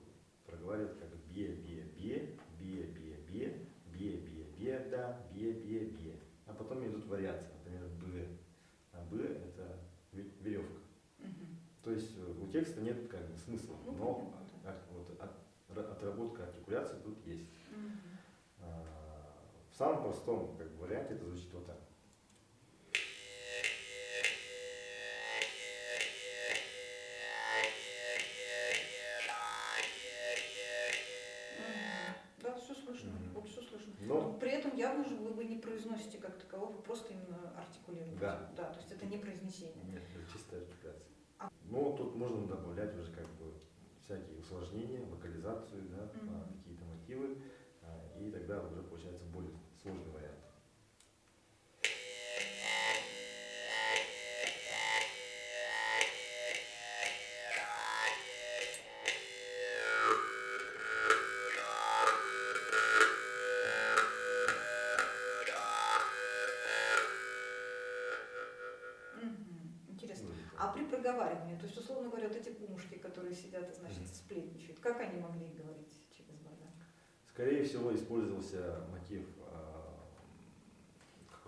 проговаривают как «бье-бье-бье», «бье-бье-бье», «бье-бье-бье», да, «бье-бье-бье». А потом идут вариации, например, «б». А «б» — это веревка. То есть у текста нет как бы смысла, но отработка артикуляции тут есть. В самом простом как бы, варианте это звучит вот так. Да, все слышно, вот все слышно. Но Но при этом явно же вы не произносите как такового, вы просто именно артикулируете. Да. Да, то есть это не произнесение. нет, это чистая артикуляция. Но тут можно добавлять уже как бы всякие усложнения, вокализацию, да, какие-то мотивы, и тогда уже получается более сложный вариант. Интересно. А при проговаривании, то есть, условно говоря, вот эти кумушки, которые сидят и, значит, сплетничают, как они могли говорить через барабан? Скорее всего, использовался мотив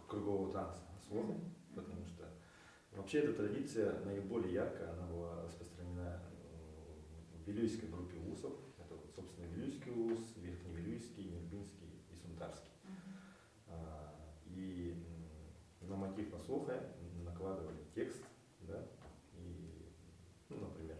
кругового танца слога, потому что вообще эта традиция наиболее ярко, она была распространена в вилюйской группе улусов. Это, вот, собственно, Вилюйский улус, Верхневилюйский, Нербинский и Сунтарский. И на мотив послуха накладывали текст, да, и, ну, например,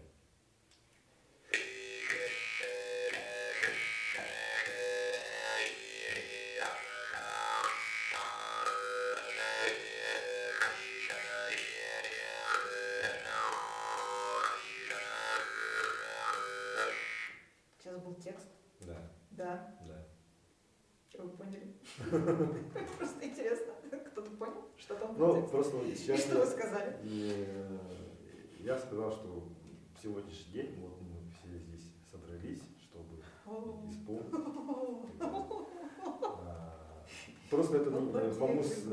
поняли? Просто интересно, кто-то понял, что там Ну, будет? просто вот И сейчас что вы сказали? я сказал, что в сегодняшний день вот мы все здесь собрались, чтобы исполнить. Просто это хомус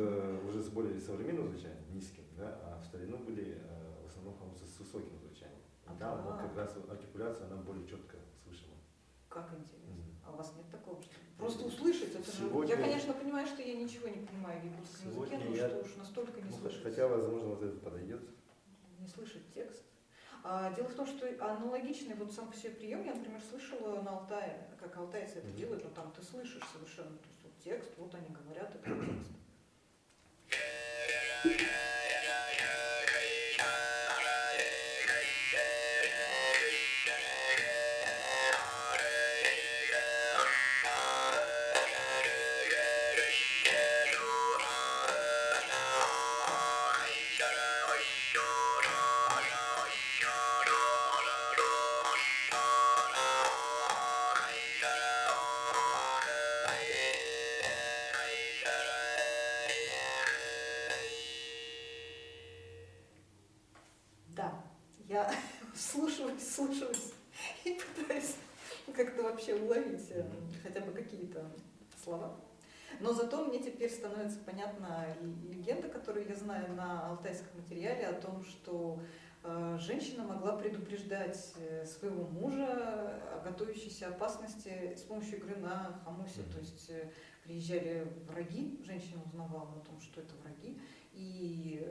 уже с более современным звучанием, низким, да, а в старину были в основном хомусы с высоким звучанием. И там вот как раз артикуляция, она более четко слышима. Как интересно. Мгм. А у вас нет такого? Просто услышать, это же... Сегодня- Я, конечно, понимаю, что я ничего не понимаю в якутском языке, Сегодня но я- что уж настолько не Ну, слышать. хотя, возможно, вот это подойдет. Не слышать текст. Дело в том, что аналогичный вот сам по себе прием я, например, слышала на Алтае, как алтайцы это Мгм. делают, но там ты слышишь совершенно, то есть вот текст, вот они говорят, это текст. Да, я слушаюсь и пытаюсь как-то вообще уловить хотя бы какие-то слова. Но зато мне теперь становится понятна легенда, которую я знаю на алтайском материале, о том, что женщина могла предупреждать своего мужа о готовящейся опасности с помощью игры на хомусе. То есть приезжали враги, женщина узнавала о том, что это враги, и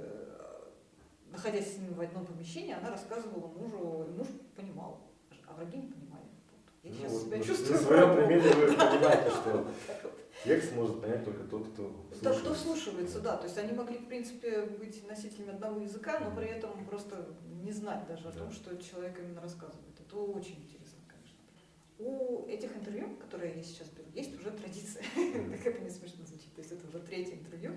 находясь с ними в одном помещении, она рассказывала мужу, и муж понимал, а враги не понимали. Вот. Я сейчас вот себя на чувствую. своем врагом. примере вы понимаете, что Так вот. текст может понять только тот, кто Да, слушает. кто вслушивается, да. То есть они могли, в принципе, быть носителями одного языка, но при этом просто не знать даже о том, Да. что человек именно рассказывает. Это очень интересно, конечно. У этих интервью, которые я сейчас беру, есть уже традиция. Как это не смешно звучит. То есть это уже третье интервью,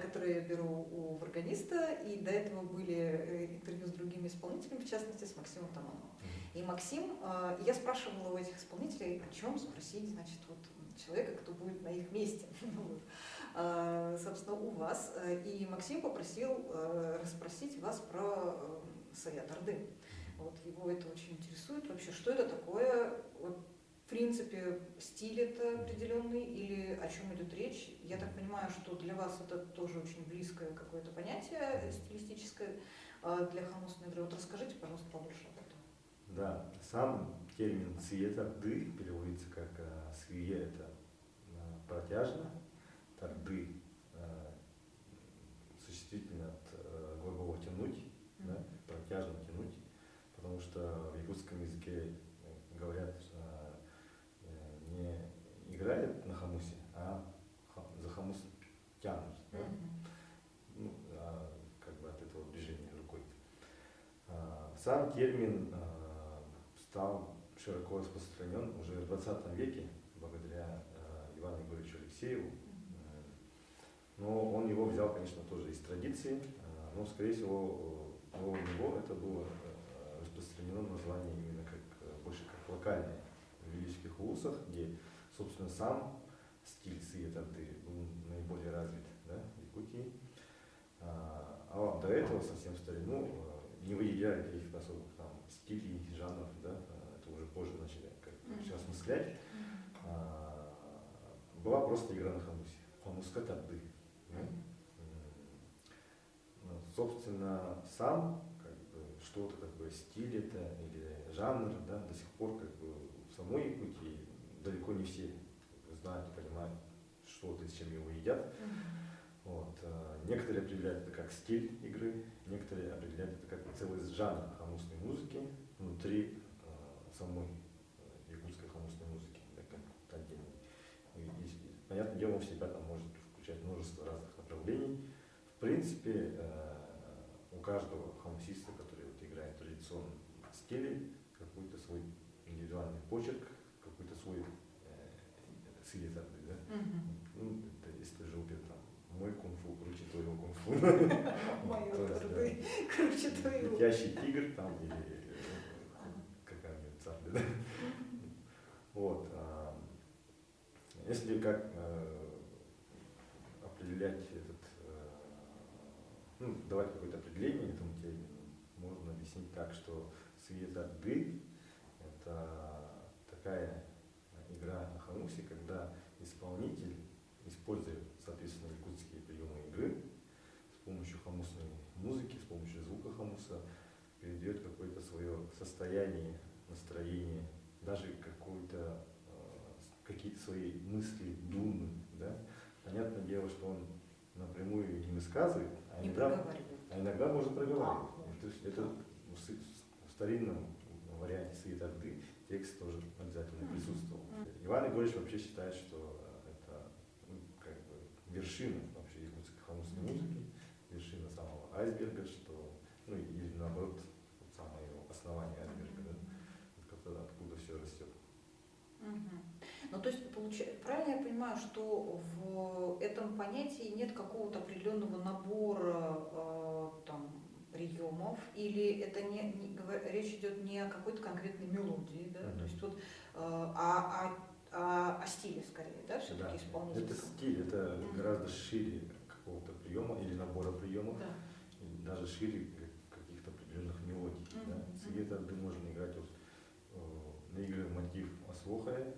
которое я беру у органиста. И до этого были интервью с другими исполнителями, в частности, с Максимом Тамановым. И Максим, я спрашивала у этих исполнителей, о чем спросить, значит, вот человека, кто будет на их месте. Вот. Собственно, у вас. И Максим попросил расспросить вас про Саят Арды. Вот, его это очень интересует. Вообще, что это такое? Вот, в принципе, стиль это определенный или о чем идет речь? Я так понимаю, что для вас это тоже очень близкое какое-то понятие стилистическое для хомусной игры. Вот расскажите, пожалуйста, побольше об этом. Да, сам термин «цвета ды» переводится как «свие» — это протяжно, «тарды» существительно от глагола «тянуть», да, протяжно тянуть, потому что в якутском языке говорят, не играют на хомусе, а за хомус тянут, да? Ну, как бы от этого движения рукой. Сам термин стал широко распространен уже в 20 веке благодаря Ивану Егоровичу Алексееву. Но он его взял, конечно, тоже из традиции, но, скорее всего, у него это было распространено название именно как, больше как локальное в Велических улусах, где, собственно, сам стиль Сыетарды был наиболее развит, да, в Якутии. А до этого, совсем в старину, не выделяли каких-то особых там стилей, жанров, да, это уже позже начали все осмыслять. Была просто игра на хомусе, хомуска тарды. Да? Собственно, сам как бы, что-то как бы стиль это или жанр, да, до сих пор как бы в самой Якутии далеко не все знают и понимают, что это, с чем его едят. Вот. Некоторые определяют это как стиль игры, некоторые определяют это как целый жанр хомусной музыки внутри самой якутской хомусной музыки, да, как отдельно. Понятное дело, он в себя там может включать множество разных направлений. В принципе, у каждого хомусиста, который вот играет в традиционном стиле, какой-то свой индивидуальный почерк, какой-то свой сыетарды, да? Ну, это из той же оперы, там, мой кунг-фу круче твоего кунг-фу. Мое тарды круче твоего. Летящий тигр там или какая-нибудь цапля, да? Вот. Если как определять давать какое-то определение этому термину, можно объяснить так, что сыетарды – это такая игра на хамусе, когда исполнитель, используя, соответственно, якутские приемы игры, с помощью хамусной музыки, с помощью звука хамуса, передает какое-то свое состояние, настроение, даже какие-то свои мысли, думы. Да? Понятное дело, что он напрямую не высказывает, а иногда может проговаривать. То есть это в старинном варианте сыетарды текст тоже обязательно присутствовал. Иван Егорович вообще считает, что это вершина вообще якутской хамусной музыки, вершина самого айсберга, или наоборот, самое его основание айсберга, да, откуда все растет. Ну, то есть, правильно я понимаю, что в этом понятии нет какого-то определенного набора приемов, или это речь идет не о какой-то конкретной мелодии, да? То есть вот о стиле скорее, да, все-таки исполнителя? Это стиль, это гораздо шире какого-то приема или набора приемов, да. И даже шире каких-то определенных мелодий. Да? Сыетарды можно играть, наигрывая мотив Аслохая,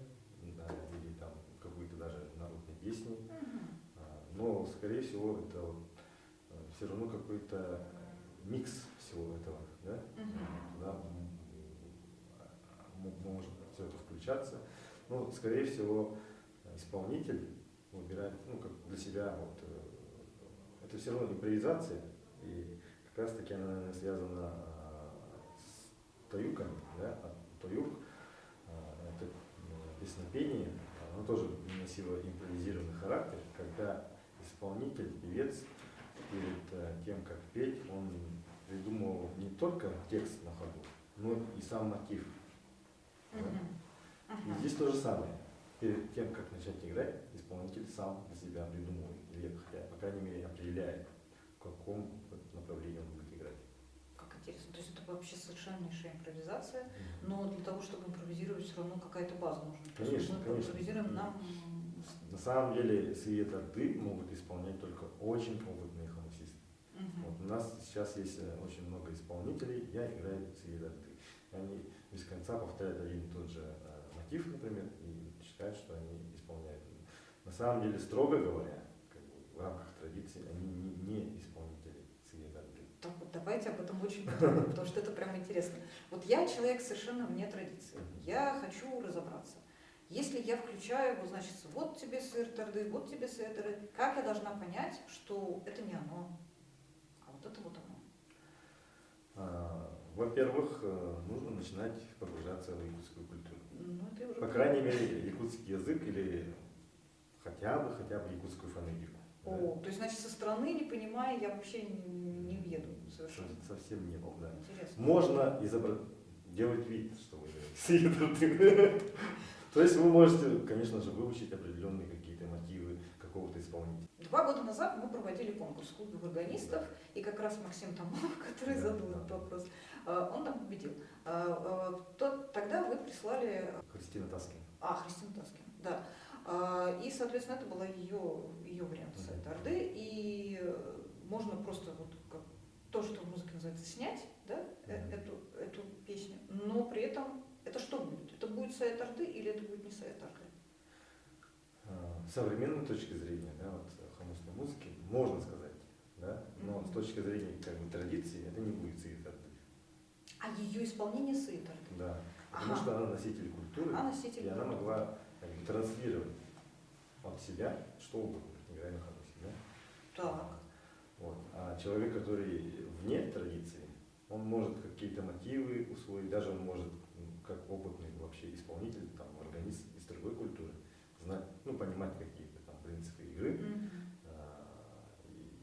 да, или там какой-то даже народной песни, но скорее всего это все равно какой-то микс всего этого, да? Туда может все это включаться, но скорее всего исполнитель выбирает, как для себя это все равно импровизация, и как раз таки она, наверное, связана с таюками, да? Таюк это песнопение, оно тоже носило импровизированный характер, когда исполнитель, певец перед тем, как петь, он придумывал не только текст на ходу, но и сам мотив. Да? И здесь то же самое. Перед тем, как начать играть, исполнитель сам для себя придумывает, или хотя, по крайней мере, определяет, в каком направлении он будет играть. Как интересно. То есть это вообще совершеннейшая импровизация, но для того, чтобы импровизировать, все равно какая-то база нужна. Конечно, мы конечно. импровизируем На самом деле сыетарды могут исполнять только очень опытные хамусисты. Вот у нас сейчас есть очень много исполнителей, я играю сыетарды. Они без конца повторяют один и тот же мотив, например, и считают, что они исполняют. На самом деле, строго говоря, в рамках традиции, они не исполнители сыетарды. Так вот, давайте об этом очень подробно, потому что это прям интересно. Вот я человек совершенно вне традиции. Я хочу разобраться. Если я включаю его, значит, вот тебе сыетарды, вот тебе сыетарды, как я должна понять, что это не оно, а вот это вот оно? Во-первых, нужно начинать погружаться в якутскую культуру. Уже по крайней мере, якутский язык или хотя бы якутскую фонетику. Да? То есть, значит, со стороны, не понимая, я вообще не въеду совершенно. Совсем нет, да. Интересно. Можно делать вид, что вы сыетарды. То есть вы можете, конечно же, выучить определенные какие-то мотивы какого-то исполнителя. 2 года назад мы проводили конкурс в клубе органистов, и как раз Максим Тамов, который задал этот вопрос, он там победил. Тогда вы прислали... Христина Таскин. Христина Таскин, да. И, соответственно, это была ее вариант сыетарды, и можно просто то, что в музыке называется, снять, да, эту песню, но при этом это что будет? Это будет сыетарды или это будет не сыетарды? С современной точки зрения, да, хамусной музыки, можно сказать, да, но с точки зрения традиции это не будет сыетарды. А ее исполнение сыетарды? Да, потому что она носитель культуры, и она могла транслировать от себя что угодно, играя на хамусе. Да? Так. Вот. А человек, который вне традиции, он может какие-то мотивы усвоить, даже он может, как опытный вообще исполнитель, органист из другой культуры, знать, понимать какие-то принципы игры,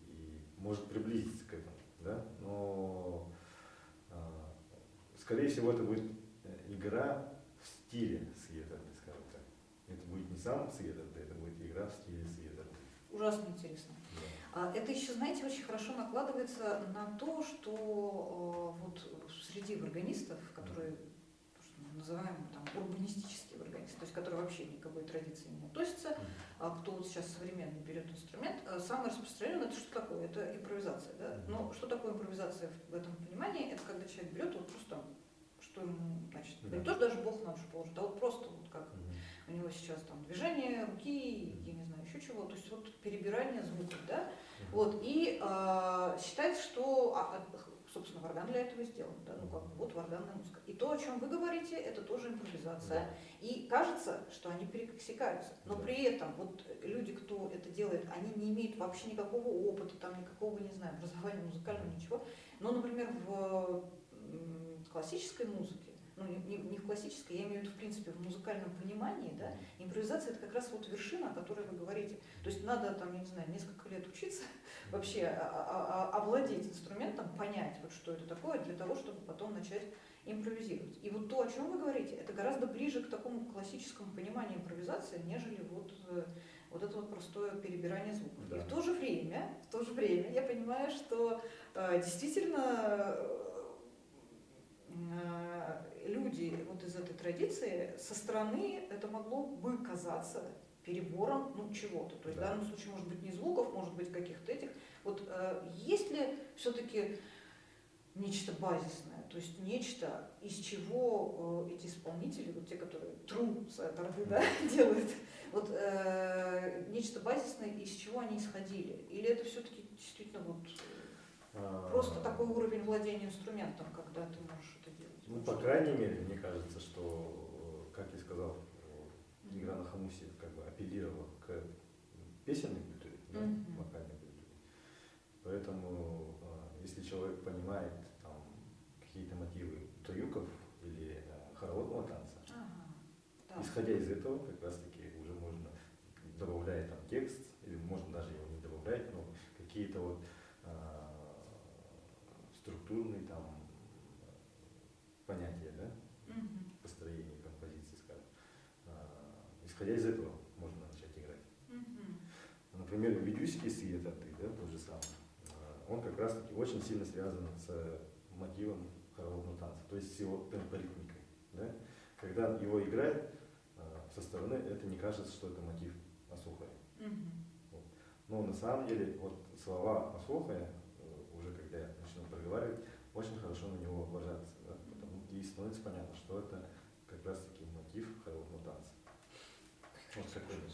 и может приблизиться к этому, да? Но скорее всего это будет игра в стиле сыетарды, скажем так. Это будет не сам сыетарды, это будет игра в стиле сыетарды. Ужасно интересно. Да. Это еще, знаете, очень хорошо накладывается на то, что вот среди органистов, которые называемый там, урбанистический организм, то есть который вообще никакой традиции не относится, а кто вот сейчас современный берет инструмент, самое распространенное, это что такое? Это импровизация. Да? Но что такое импровизация в этом понимании? Это когда человек берет вот просто, что ему, значит, не то, что даже Бог на душу положит, а вот просто вот как у него сейчас там движение руки, я не знаю, еще чего, то есть вот перебирание звуков, да, вот, и считается, что, собственно, варган для этого сделан, да, ну как бы вот варганная музыка. И то, о чем вы говорите, это тоже импровизация. И кажется, что они пересекаются, но при этом вот люди, кто это делает, они не имеют вообще никакого опыта, там никакого, не знаю, образования музыкального, ничего. Но, например, в классической музыке, ну не в классической, я имею в виду в принципе в музыкальном понимании, да, импровизация это как раз вот вершина, о которой вы говорите. То есть надо там, я не знаю, несколько лет учиться вообще овладеть инструментом, понять, вот что это такое, для того, чтобы потом начать импровизировать. И вот то, о чем вы говорите, это гораздо ближе к такому классическому пониманию импровизации, нежели вот это вот простое перебирание звуков. Да. И в то же время я понимаю, что действительно люди вот из этой традиции со стороны это могло бы казаться перебором чего-то. То есть в данном случае может быть не звуков, может быть каких-то этих. Вот есть ли все-таки нечто базисное, то есть нечто, из чего эти исполнители, вот те, которые true Саят Орды, да, делают, вот нечто базисное, из чего они исходили? Или это все-таки действительно вот просто такой уровень владения инструментом, когда ты можешь это делать? Ну, по крайней мере, мне кажется, что, как я сказал, игра на хамусе как бы апеллировала к песенной культуре, да, вокальной культуре. Поэтому, если человек понимает там, какие-то мотивы трюков или хороводного танца, исходя из этого, как раз таки уже можно добавлять там текст, или можно даже его не добавлять, но какие-то вот структурные там понятия, да, построения композиции, скажем. Исходя из этого можно начать играть. Например, ведьюйский Саят Орды, да, тот же самый, он как раз таки очень сильно связан с мотивом хороводного танца, то есть с его темпоритмикой. Да? Когда его играют со стороны, это не кажется, что это мотив Асухая. Вот. Но на самом деле вот слова Асухая, уже когда я начну проговаривать, очень хорошо на него ложатся. Да? И становится понятно, что это как раз таки мотив хороводного танца. Вот такой вот.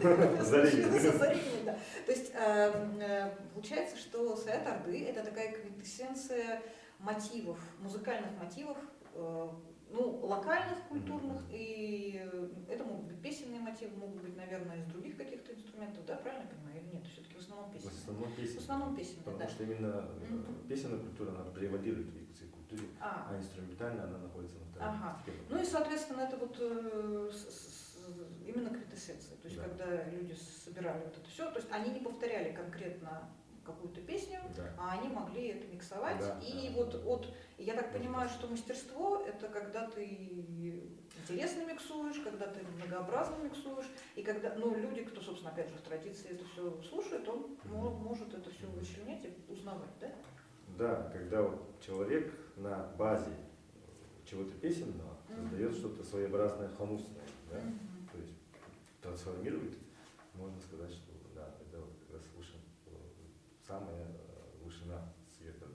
Озарение, да. То есть получается, что Саят Орды это такая квинтэссенция мотивов, музыкальных мотивов, локальных, культурных, и это могут быть песенные мотивы, могут быть, наверное, из других каких-то инструментов, да, правильно я понимаю, или нет? Все-таки в основном песенные. В основном песенные, потому что именно песенная культура, она превалирует в якутской культуре, а инструментальная она находится на втором степени. Ну и, соответственно, это вот именно квинтэссенция. То есть, Да. когда люди собирали вот это все, то есть они не повторяли конкретно какую-то песню, Да. а они могли это миксовать. Да, И да. вот я так Можно понимаю, так что мастерство это когда ты интересно миксуешь, когда ты многообразно миксуешь, и когда, ну, люди, кто, собственно, опять же, в традиции это все слушает, он может это все вычленять и узнавать, да? Да, когда вот человек на базе чего-то песенного создает что-то своеобразное, хамусное, да? То есть трансформирует, можно сказать, что да, это вот как раз самая вышина света.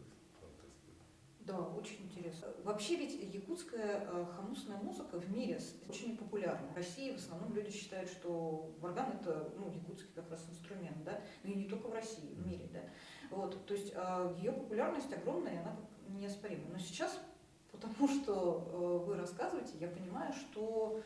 Да, очень интересно. Вообще ведь якутская хамусная музыка в мире очень популярна. В России в основном люди считают, что варган это, ну, якутский как раз инструмент, да, но и не только в России, в мире, да. Вот, то есть ее популярность огромная, и она неоспорима. Но сейчас, потому что вы рассказываете, я понимаю, что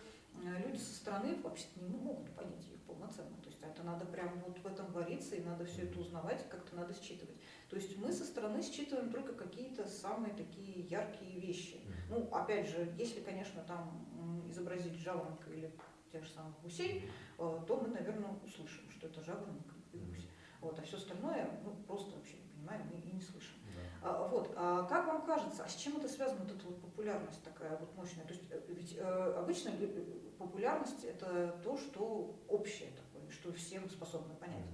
люди со стороны вообще-то не могут понять ее полноценно. То есть это надо прям вот в этом вариться, и надо все это узнавать, как-то надо считывать. То есть мы со стороны считываем только какие-то самые такие яркие вещи. Ну, опять же, если, конечно, там изобразить жаворонка или тех же самых гусей, то мы, наверное, услышим, что это жаворонок и гусь. Вот, а все остальное, ну, просто вообще не понимаем и не слышим. Вот, а как вам кажется, а с чем это связано, вот эта вот популярность такая вот мощная? То есть ведь обычно популярность это то, что общее такое, что всем способны понять.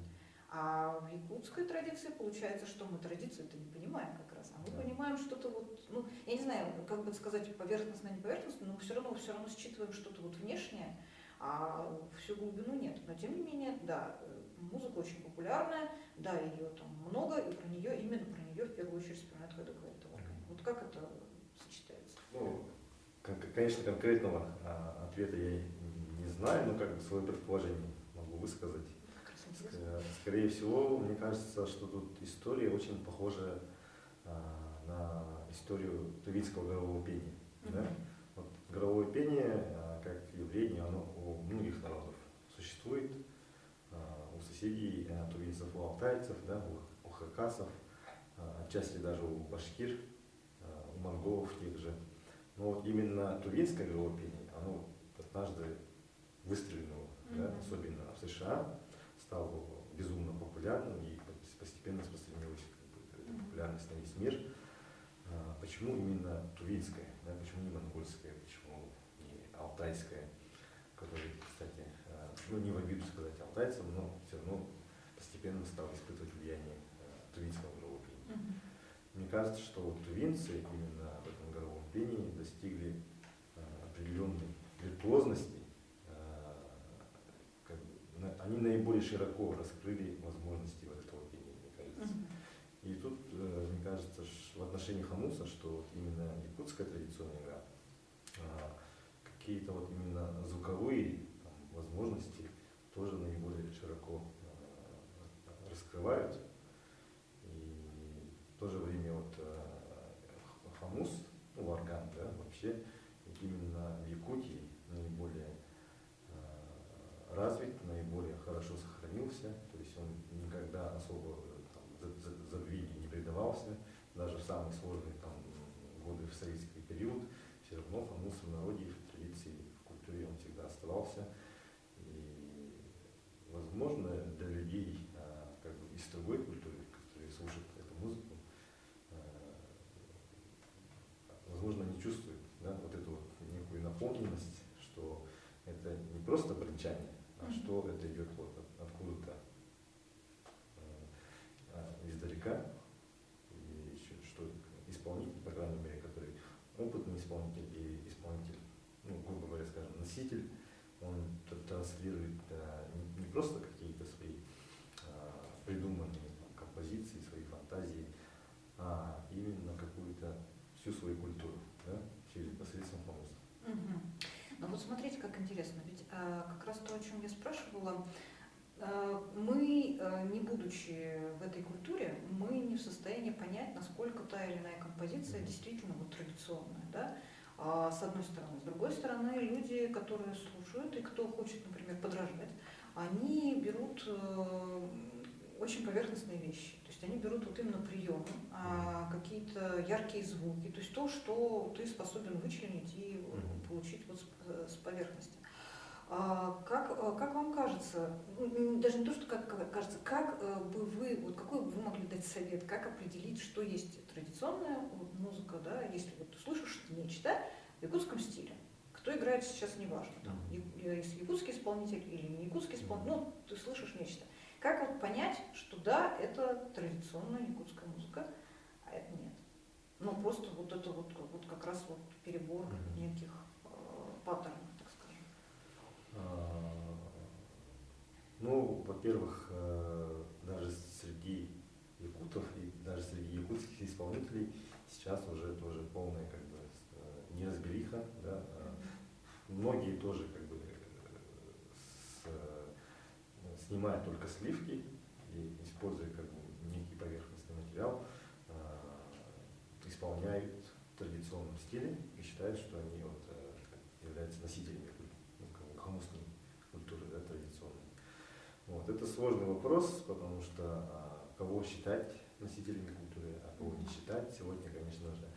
А в якутской традиции получается, что мы традицию-то не понимаем как раз, а мы понимаем что-то вот, ну, я не знаю, как бы сказать, поверхностно, не поверхностно, но все равно считываем что-то вот внешнее, а всю глубину нет. Но тем не менее, да, музыка очень популярная, да, ее там много, и именно про нее в первую очередь вспоминают, когда говорят о варгане. Вот как это сочетается? Ну, конечно, конкретного ответа я не знаю, но как бы свое предположение могу высказать. Скорее всего, мне кажется, что тут история очень похожа на историю тувинского горового пения. Да? Вот горовое пение, как явление, оно у многих народов существует. У соседей тувинцев, у алтайцев, да, у хакасов, отчасти даже у башкир, у монголов тех же. Но вот именно тувинское горовое пение, оно однажды выстрелило, да, особенно в США, стало безумно популярным и постепенно распространилась эта популярность на весь мир. Почему именно тувинское, да, почему не монгольское, почему не алтайское, которое, кстати, ну не в обиду сказать алтайцам, но все равно постепенно стал испытывать влияние тувинского горового пения. Мне кажется, что вот тувинцы именно в этом горовом пении достигли определенной виртуозности. Они наиболее широко раскрыли возможности вот этого пения, мне кажется. И тут, мне кажется, в отношении хамуса, что вот именно якутская традиционная игра, какие-то вот именно звуковые там возможности тоже наиболее широко раскрывают. И в то же время вот хамус, ну, варган, да, вообще именно в Якутии наиболее развит, наиболее хорошо сохранился, то есть он никогда особо забвению не предавался, даже в самые сложные там годы в советский период, все равно хамус в народе, в традиции, в культуре он всегда оставался. И, возможно, для людей как бы из другой культуры, которые слушают эту музыку, возможно, не чувствуют, да, вот эту вот некую наполненность, что это не просто бренчание, а что это идет вот откуда-то издалека, и еще, что исполнитель, по крайней мере, который опытный исполнитель и исполнитель, ну, грубо говоря, скажем, носитель, он транслирует не просто какие-то свои придуманные композиции, свои фантазии, а именно какую-то всю свою культуру, да, через посредством хамуса. Ну вот смотрите, как интересно, ведь как раз то, о чем я спрашивала, мы, не будучи в этой культуре, мы не в состоянии понять, насколько та или иная композиция действительно вот традиционная, да? С одной стороны. С другой стороны, люди, которые слушают и кто хочет, например, подражать, они берут очень поверхностные вещи. То есть они берут вот именно приемы, какие-то яркие звуки, то есть то, что ты способен вычленить и получить вот с поверхности. Как вам кажется, даже не то, что как кажется, как бы вы, вот какой бы вы могли дать совет, как определить, что есть традиционная музыка, да, если вот ты слышишь нечто в якутском стиле, кто играет сейчас, неважно, там, если якутский исполнитель или не якутский исполнитель, ну, ты слышишь нечто. Как вот понять, что да, это традиционная якутская музыка, а это нет? Ну, просто вот это вот как раз вот перебор неких паттернов, так скажем. Ну, во-первых, даже среди якутов и даже среди якутских исполнителей сейчас уже тоже полная как бы неразбериха, да. Многие тоже как бы снимают только сливки и используя как бы некий поверхностный материал, исполняют в традиционном стиле и считают, что они вот, являются носителями хамусной культуры, да, традиционной. Вот. Это сложный вопрос, потому что кого считать носителями культуры, а кого не считать, сегодня, конечно же,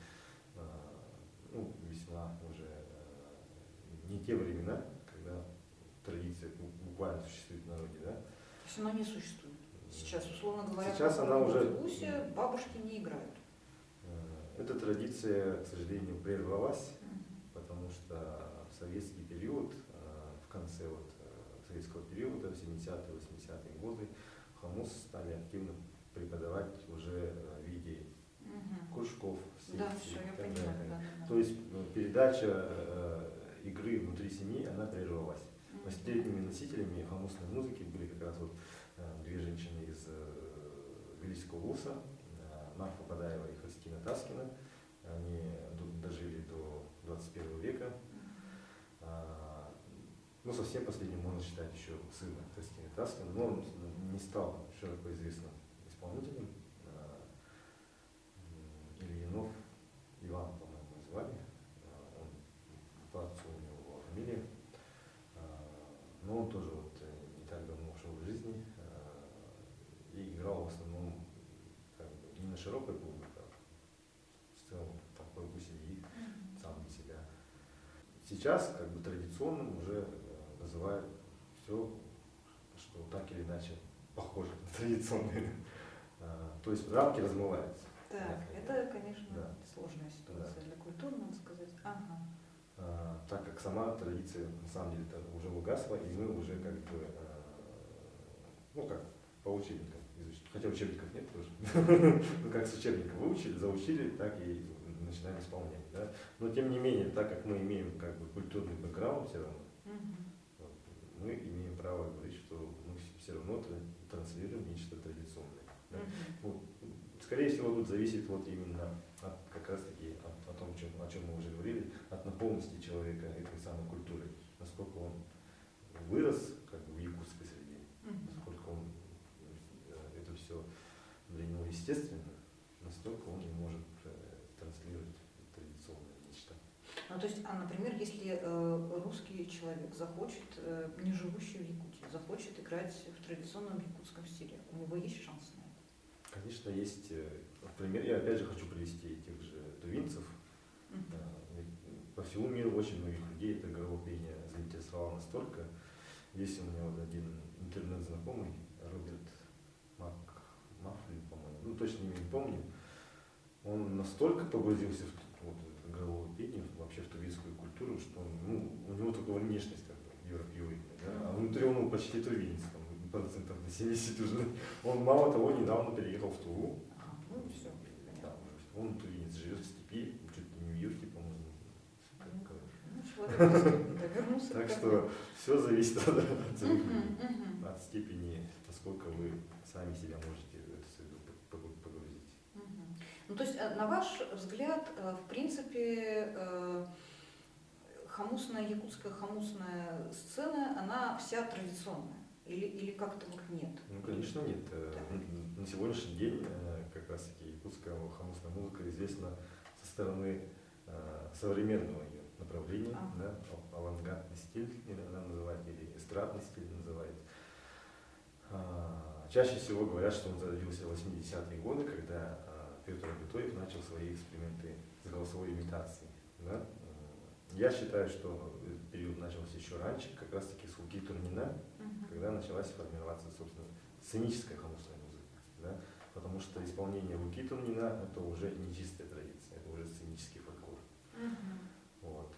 ну, весьма уже не те времена, когда традиция буквально существует в народе, да? То есть она не существует. Сейчас, условно говоря, сейчас она уже в Гусе бабушки не играют. Эта традиция, к сожалению, прервалась, потому что в советский период, в конце вот советского периода, в 70-е, 80-е годы, хамус стали активно преподавать уже в виде кружков, секций, Да, все, я понимаю. Да. То есть передача игры внутри семьи, она прервалась. Последними носителями хамусной музыки были как раз вот две женщины из Великого Вуса, Марфа Бадаева и Христина Таскина. Они дожили до 21 века. Ну, совсем последним можно считать еще сына Христины Таскина, но он не стал широко известным исполнителем. Ильинов Иван, по-моему, звали. Он по отцу у него фамилия. Но он тоже вот не так давно ушел из жизни и играл в основном как бы, не на широкой публике, а в целом там по кругу семьи, сам для себя. Сейчас как бы традиционным уже называют все, что так или иначе похоже на традиционное. То есть рамки размываются. Так, это, конечно, да. сложная ситуация для культуры, надо сказать. Ага. Так как сама традиция на самом деле уже угасла, и мы уже как бы, ну как, по учебникам изучили. Хотя учебников нет тоже. Ну как с учебника выучили, заучили, так и начинаем исполнять. Да? Но тем не менее, так как мы имеем как бы культурный бэкграунд все равно, вот, мы имеем право говорить, что мы все равно транслируем нечто традиционное. Да? Вот, скорее всего, тут зависит вот именно от, как раз таки о том, о чем мы уже говорили, от наполненности человека этой самой культурой, насколько он вырос как бы в якутской среде, насколько он это все для него естественно, настолько он и может транслировать традиционное нечто. Ну, то есть, например, если русский человек захочет, не живущий в Якутии, захочет играть в традиционном якутском стиле, у него есть шанс на это? Конечно, есть пример. Я опять же хочу привести тех же тувинцев. По всему миру очень многих людей это горловое пение заинтересовало настолько. Есть у меня вот один интернет-знакомый, Роберт Мафлин, по-моему, ну точно не помню. Он настолько погрузился в горловое пение, вообще в тувинскую культуру, что он, у него такая внешность как бы европейская, да? А внутри он почти тувинец, там, процентов на 70 уже. Он мало того недавно переехал в Туву. Ну все. Да, он тувинец, живет в степи, чуть ли не в Юрке, по-моему. Так что все зависит от степени, насколько вы сами себя можете в эту среду погрузить. Ну, то есть, на ваш взгляд, в принципе, хамусная, якутская хамусная сцена, она вся традиционная? Или как-то вот нет? Ну, конечно, нет. На сегодняшний день как раз таки якутская хамусная музыка известна со стороны современного ее направления, да, авангардный стиль она называет, или эстрадный стиль называет. Чаще всего говорят, что он зародился в 80-е годы, когда Петр Агутоев начал свои эксперименты с голосовой имитацией. Да? Я считаю, что этот период начался еще раньше, как раз таки с Луки Турнина, когда началась формироваться, собственно, сценическая хамусная музыка. Да? Потому что исполнение Луки Турнина это уже не чистая традиция, это уже сценический фольклор. Вот.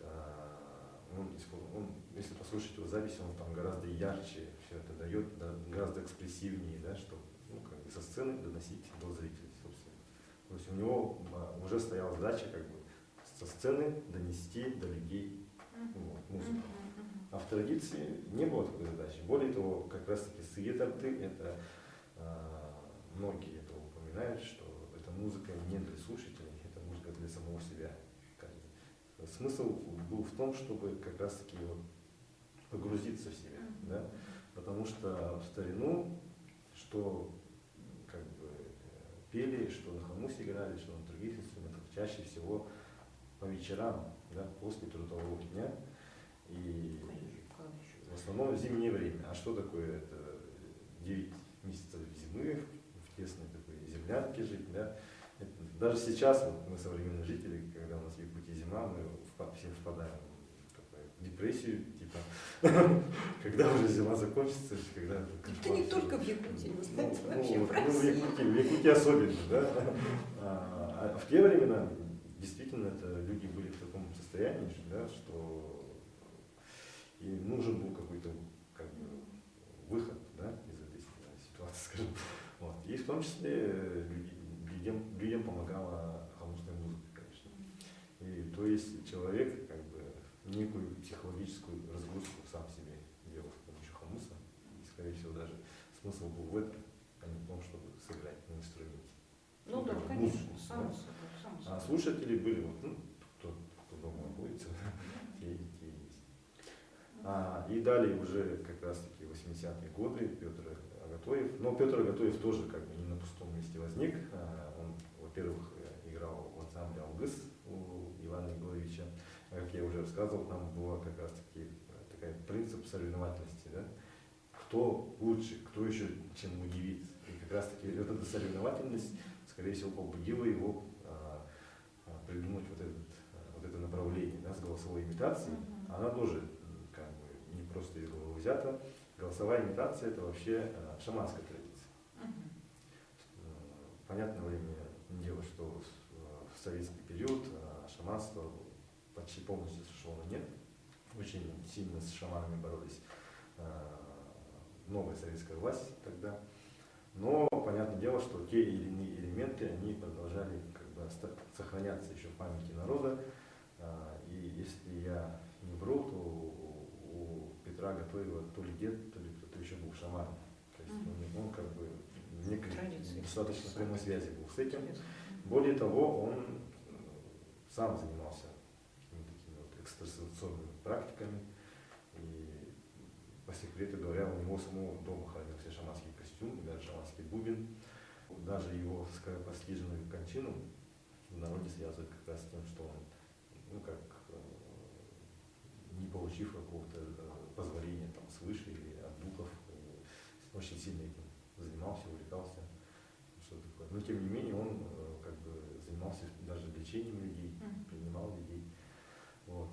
Если послушать его запись, он там гораздо ярче все это дает, да, гораздо экспрессивнее, да, чтобы как бы со сцены доносить до зрителей, собственно. То есть у него уже стояла задача как бы со сцены донести до людей музыку. А в традиции не было такой задачи. Более того, как раз таки сыгеторты, это многие это упоминают, что это музыка не для слушателей, это музыка для самого себя. Смысл был в том, чтобы как раз таки вот погрузиться в себя, да? Потому что в старину, что как бы пели, что на хамусе играли, что на других инструментах, чаще всего по вечерам, да, после трудового дня, и в основном в зимнее время. А что такое это 9 месяцев зимы в тесной такой землянке жить, да? Даже сейчас вот, мы современные жители, когда у нас в Якутии зима, мы все впадаем в такую депрессию, типа, когда уже зима закончится, когда... Это не только в Якутии, вы знаете, вообще в в России. Якутии особенно, да. А в те времена действительно это люди были в таком состоянии, да, что им нужен был какой-то как бы, выход, да, из этой ситуации, скажем. Вот. И в том числе людям помогала хамусная музыка, конечно. И то есть человек как бы некую психологическую разгрузку сам себе делал с помощью хамуса. И, скорее всего, даже смысл был в этом, а не в том, чтобы сыграть на инструменте. Ну да, Музыку, конечно, да? само собой, само собой. А слушатели были, вот, кто дома находится, те есть. И далее уже как раз таки 80-е годы Петр Агатоев. Но Петр Агатоев тоже как бы не на пустом месте возник. Он, во-первых, играл в ансамбле «Алгыс» у Ивана Егоровича. Как я уже рассказывал, там был как раз таки такой принцип соревновательности. Да? Кто лучше, кто еще чем удивит. И как раз таки вот эта соревновательность, скорее всего, побудила его придумать вот это направление, да, с голосовой имитацией. Она тоже как бы не просто из головы взята. Голосовая имитация это вообще шаманская традиция. Понятное время дело, что в советский период шаманство почти полностью сошло на нет. Очень сильно с шаманами боролись новая советская власть тогда. Но понятное дело, что те или иные элементы, они продолжали как бы сохраняться еще в памяти народа. И если я не вру, то у Петра Агатоева то ли дед, то ли кто-то еще был шаманом. То есть он как бы в некой достаточно прямой связи был с этим. Более того, он сам занимался какими-то такими вот экстрасенсорными практиками. И по секрету говоря, у него самого дома хранился шаманский костюм, и даже шаманский бубен. Даже его скоропостижную кончину в народе связывают как раз с тем, что он, не получив какого-то позволения там, свыше или от духов, очень сильно этим занимался, увлекался. Что такое. Но тем не менее он как бы занимался даже лечением людей, принимал людей. Вот.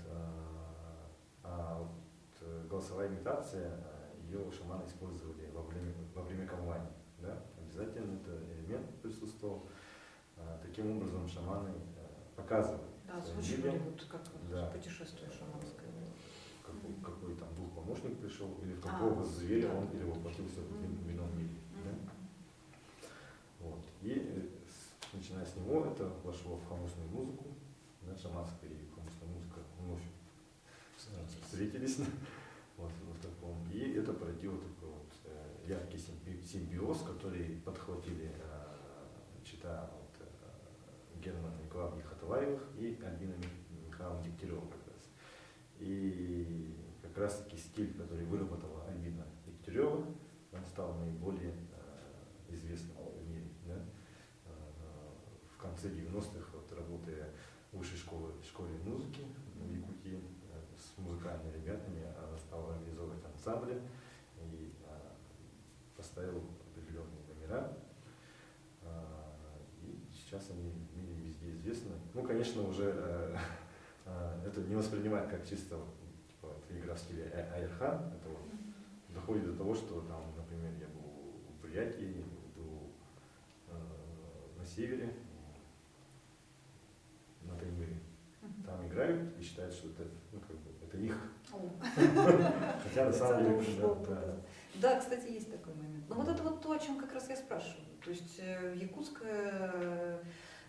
Голосовая имитация, ее шаманы использовали во время камвани. Да? Обязательно этот элемент присутствовал. Таким образом шаманы показывали. Да, озвучивали вот как путешествие шаманское. Какой там дух-помощник пришел, или в какого зверя он или воплотился в ином мире. Да? Вот. И начиная с него это вошло в хамусную музыку. Да, шаманская и хамусная музыка вновь встретились. Вот, в таком. И это породило такой вот яркий симбиоз, который подхватили чита Германа Николаевна Хаталаевых и Альбина Михайловна Дегтярева как раз. И как раз таки стиль, который выработала Альбина Дегтярева, он стал наиболее известным в мире. Да? В конце 90-х, вот, работая в высшей школе музыки в Якутии с музыкальными ребятами, она стала организовывать ансамбли и поставила определенные номера. И сейчас они в мире везде известны. Ну, конечно, уже это не воспринимать как чисто вот, типа, вот, игра в стиле айрхан. Это вот доходит до того, что там, например, я был в Бурятии, был на севере, на Таймыре. Там играют и считают, что это, ну, как бы, это их. Хотя на самом деле, да. Да, кстати, есть такой момент. Но вот это вот то, о чем как раз я спрашиваю. То есть якутская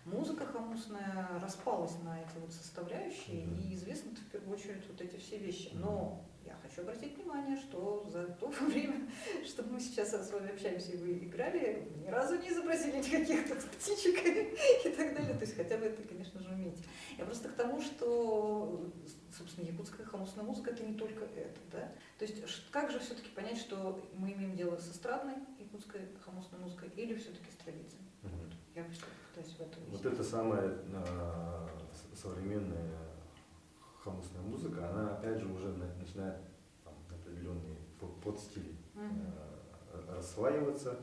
музыка хамусная распалась на эти вот составляющие, и известны в первую очередь вот эти все вещи. Но я хочу обратить внимание, что за то время, что мы сейчас с вами общаемся и вы играли, ни разу не изобразили никаких тут птичек и так далее. То есть хотя бы это, конечно же, умеете. Я просто к тому, что, собственно, якутская хамусная музыка — это не только это, да? То есть как же все-таки понять, что мы имеем дело с эстрадной якутской хамусной музыкой или все-таки с традицией? Вот. Я пытаюсь в этом Вот эта самая современная хамусная музыка, она опять же уже начинает там, определенные подстили рассваиваться.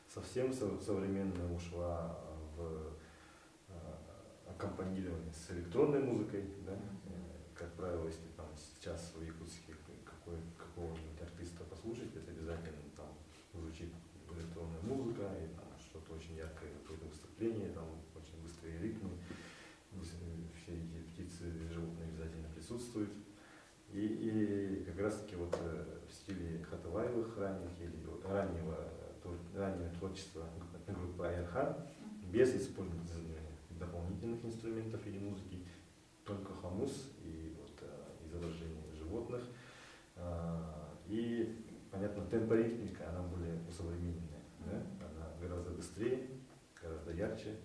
Совсем современная ушла в аккомпанирование с электронной музыкой. Да? Как правило, если там сейчас в Якутске какого-нибудь артиста послушать, это обязательно там звучит электронная музыка, и там что-то очень яркое, какое-то выступление, там очень быстрые ритмы, все эти птицы, животные обязательно присутствуют. И как раз таки вот в стиле Хатаваевых ранних или раннего творчества группы Айрхан, без использования дополнительных инструментов или музыки, только хамус и вот, изображение животных. И, понятно, темпоритмика, она более усовремененная, да? Она гораздо быстрее, гораздо ярче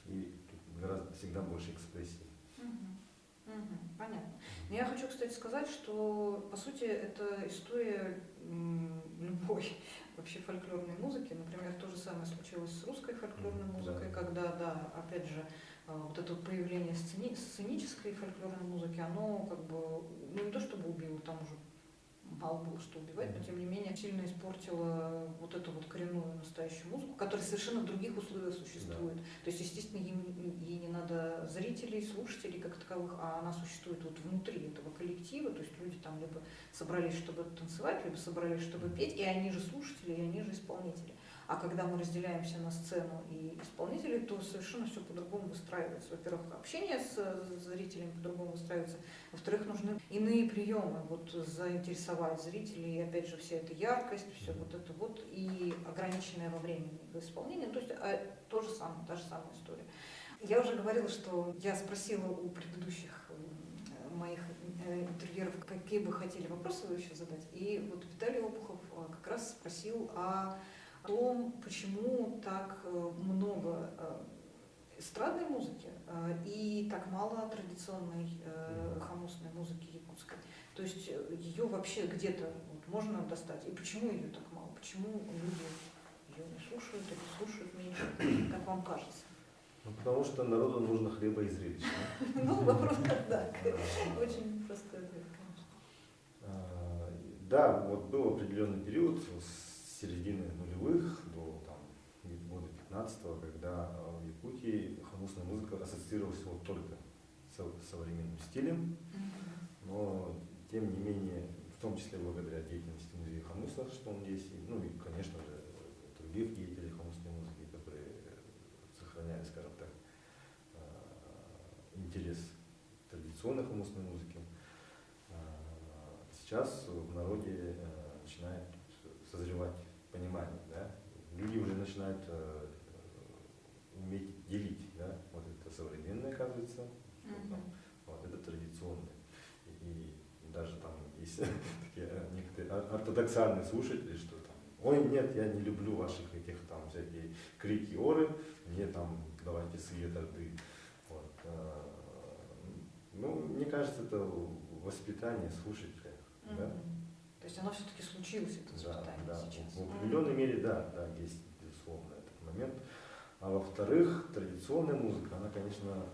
и гораздо всегда больше экспрессии. Понятно. Но я хочу, кстати, сказать, что, по сути, это история любой вообще фольклорной музыки. Например, то же самое случилось с русской фольклорной музыкой, когда, да, опять же, вот это вот появление сценической фольклорной музыки, оно как бы, ну не то чтобы убило, там уже мало было что убивать, но тем не менее сильно испортила вот эту вот коренную настоящую музыку, которая совершенно в других условиях существует. Да. То есть, естественно, ей не надо зрителей, слушателей как таковых, а она существует вот внутри этого коллектива, то есть люди там либо собрались, чтобы танцевать, либо собрались, чтобы петь, и они же слушатели, и они же исполнители. А когда мы разделяемся на сцену и исполнителей, то совершенно все по-другому выстраивается. Во-первых, общение с зрителями по-другому выстраивается. Во-вторых, нужны иные приемы, вот заинтересовать зрителей, и опять же вся эта яркость, все вот это вот, и ограниченное во времени исполнение, то есть то же самое, та же самая история. Я уже говорила, что я спросила у предыдущих моих интервьюеров, какие бы хотели вопросы вы еще задать, и вот Виталий Обухов как раз спросил о том, почему так много эстрадной музыки и так мало традиционной хамусной музыки якутской. То есть ее вообще где-то вот можно достать. И почему ее так мало? Почему люди ее не слушают или слушают меньше, как вам кажется? Ну, потому что народу нужно хлеба и зрелищ. Ну, вопрос да, очень простой ответ, конечно. Да, вот был определенный период с середины нулевых до года 15-го, когда в Якутии хамусная музыка ассоциировалась вот только с современным стилем, но тем не менее, в том числе благодаря деятельности музея хамуса, что он есть, ну и, конечно же, других деятелей хамусной музыки, которые сохраняли, скажем так, интерес к традиционной хамусной музыке, сейчас в народе начинает созревать понимание, да? Люди уже начинают уметь делить, да? Вот это современное, оказывается, вот это традиционное. И даже там есть такие некоторые ортодоксальные слушатели, что там, ой, нет, я не люблю ваших этих там всякие крики, оры, мне там давайте свет орды. Вот. Ну, мне кажется, это воспитание слушателя. Да? То есть оно все-таки случилось, это воспитание сейчас. В определенной мере, да, есть, безусловно, этот момент. А во-вторых, традиционная музыка, она, конечно,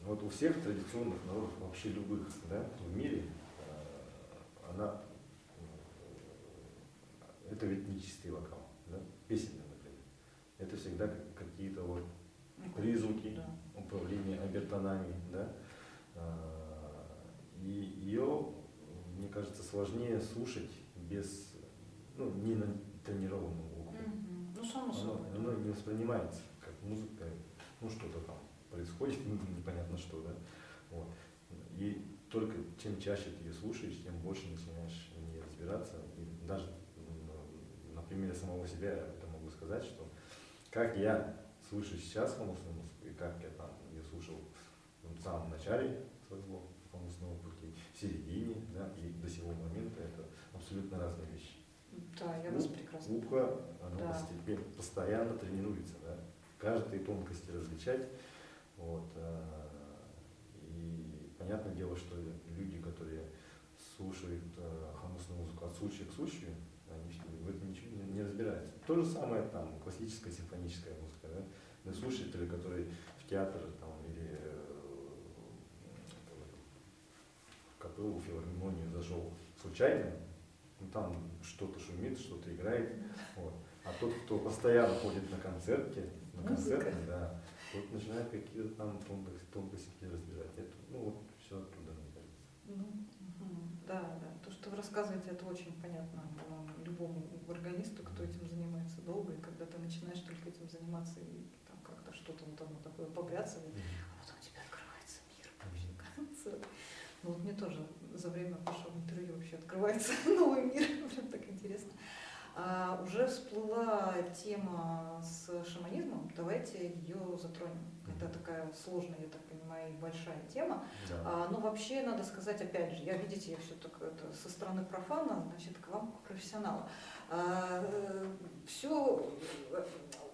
вот у всех традиционных народов, вообще любых, да, в мире, она, это ведь не чистый вокал, да, песенный, например. Это всегда какие-то вот призвуки, управления обертонами, да. И ее, мне кажется, сложнее слушать без, ну, не на тренированном ухе. Ну, само собой. Оно не воспринимается как музыка, ну что-то там происходит, непонятно что, да. Вот. И только чем чаще ты ее слушаешь, тем больше начинаешь в ней разбираться. И даже на примере самого себя я это могу сказать, что как я слышу сейчас хамусную музыку, и как я там ее слушал в самом начале своего хамусного пути, в середине, да, и до сего момента, это абсолютно разные вещи. Да, я вас прекрасно Ухо, оно Да. постоянно тренируется, да, каждой тонкости различать. Вот, и понятное дело, что люди, которые слушают хамусную музыку от случая к случаю, они в этом ничего не разбираются. То же самое там классическая симфоническая музыка, да? Для слушателя, который в театр там, или в капеллу, в филармонию зашел случайно, ну, там что-то шумит, что-то играет. Вот. А тот, кто постоянно ходит на концерты, да, тот начинает какие-то там тонкости разбирать. Это, ну вот все оттуда, мне кажется. Да, да. То, что вы рассказываете, это очень понятно любому органисту, кто этим занимается долго, и когда ты начинаешь только этим заниматься и там как-то что-то вот оно такое побряцывает, а потом у тебя открывается мир вообще, кажется. Ну вот мне тоже за время вашего интервью вообще открывается новый мир, прям так интересно. Уже всплыла тема с шаманизмом, давайте ее затронем. Это такая сложная, я так понимаю, и большая тема. Да. Но вообще надо сказать, опять же, видите, я все так это, со стороны профана, значит, к вам, к профессионалу. Все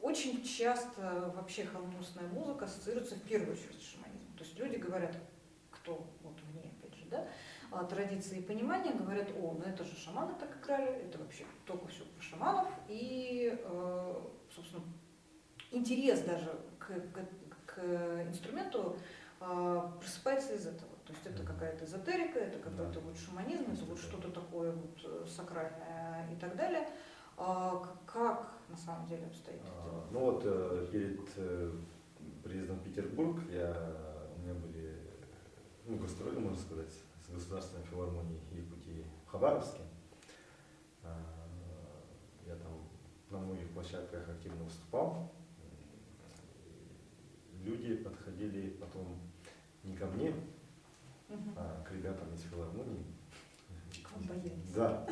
очень часто вообще хамусная музыка ассоциируется в первую очередь с шаманизмом. То есть люди говорят, кто вот вне, опять же, да, традиции и понимания, говорят, ну это же шаманы так играли, это вообще только все про шаманов. И, собственно, интерес даже к инструменту просыпается из этого. То есть это какая-то эзотерика, это какой-то вот шаманизм, это вот что-то такое вот сакральное и так далее. Как на самом деле обстоит это? Ну вот перед приездом в Петербург у меня были гастроли, можно сказать, с Государственной филармонией Якутии в Хабаровске. Я там на многих площадках активно выступал. Люди подходили потом не ко мне, а к ребятам из филармонии. К вам боялись? Да.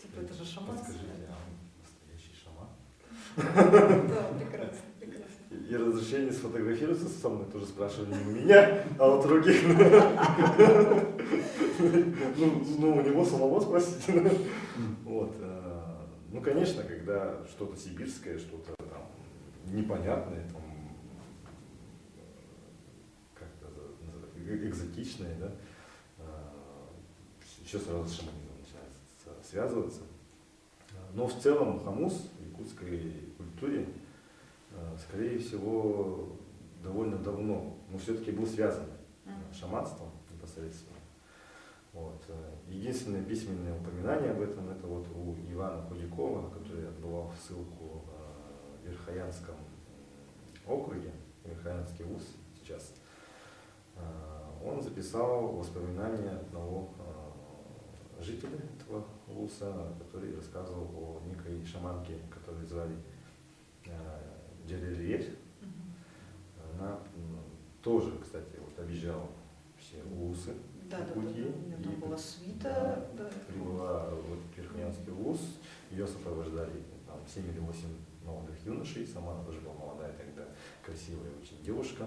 Типа это же шаман. Подскажите, настоящий шаман? Да, прекрасно, прекрасно. И разрешение сфотографироваться со мной тоже спрашивали не у меня, а у других. Ну, у него самого спросите. Вот. Ну, конечно, когда что-то сибирское, что-то там непонятное, там, как-то экзотичное, да, еще сразу с шаманизмом начинает связываться. Но в целом хамус в якутской культуре, скорее всего, довольно давно, но все-таки был связан с шаманством непосредственно. Вот. Единственное письменное упоминание об этом это вот у Ивана Худякова, который отбывал ссылку в Верхоянском округе, Верхоянский УЗ сейчас. Он записал воспоминания одного жителя этого УЗа, который рассказывал о некой шаманке, которую звали Джерельель. Она тоже, кстати, вот объезжала все УЗы. Да, у меня там была свита. Да, прибыла вот в Верхоянский УЗ, ее сопровождали там 7 или 8 молодых юношей, сама она тоже была молодая тогда, красивая очень девушка.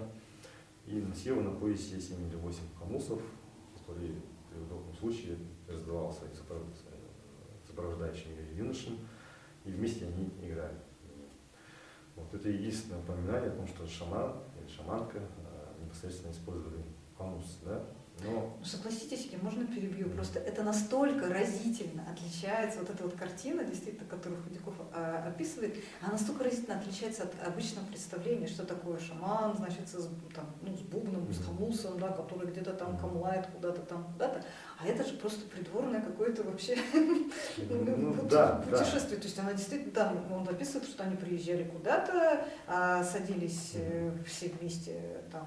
И носила на поясе 7 или 8 хамусов, которые при удобном случае раздавал своим сопровождающим ее юношам, и вместе они играли. Вот это единственное упоминание о том, что шаман или шаманка непосредственно использовали хамус, да? Но... Согласитесь, или можно перебью? Просто это настолько разительно отличается, вот эта вот картина, действительно, которую Худяков описывает, она настолько разительно отличается от обычного представления, что такое шаман, значит, с бубном, с хамусом, да, который где-то там камлает куда-то там, куда-то. А это же просто придворное какое-то вообще путешествие. То есть она действительно, там он описывает, что они приезжали куда-то, садились все вместе там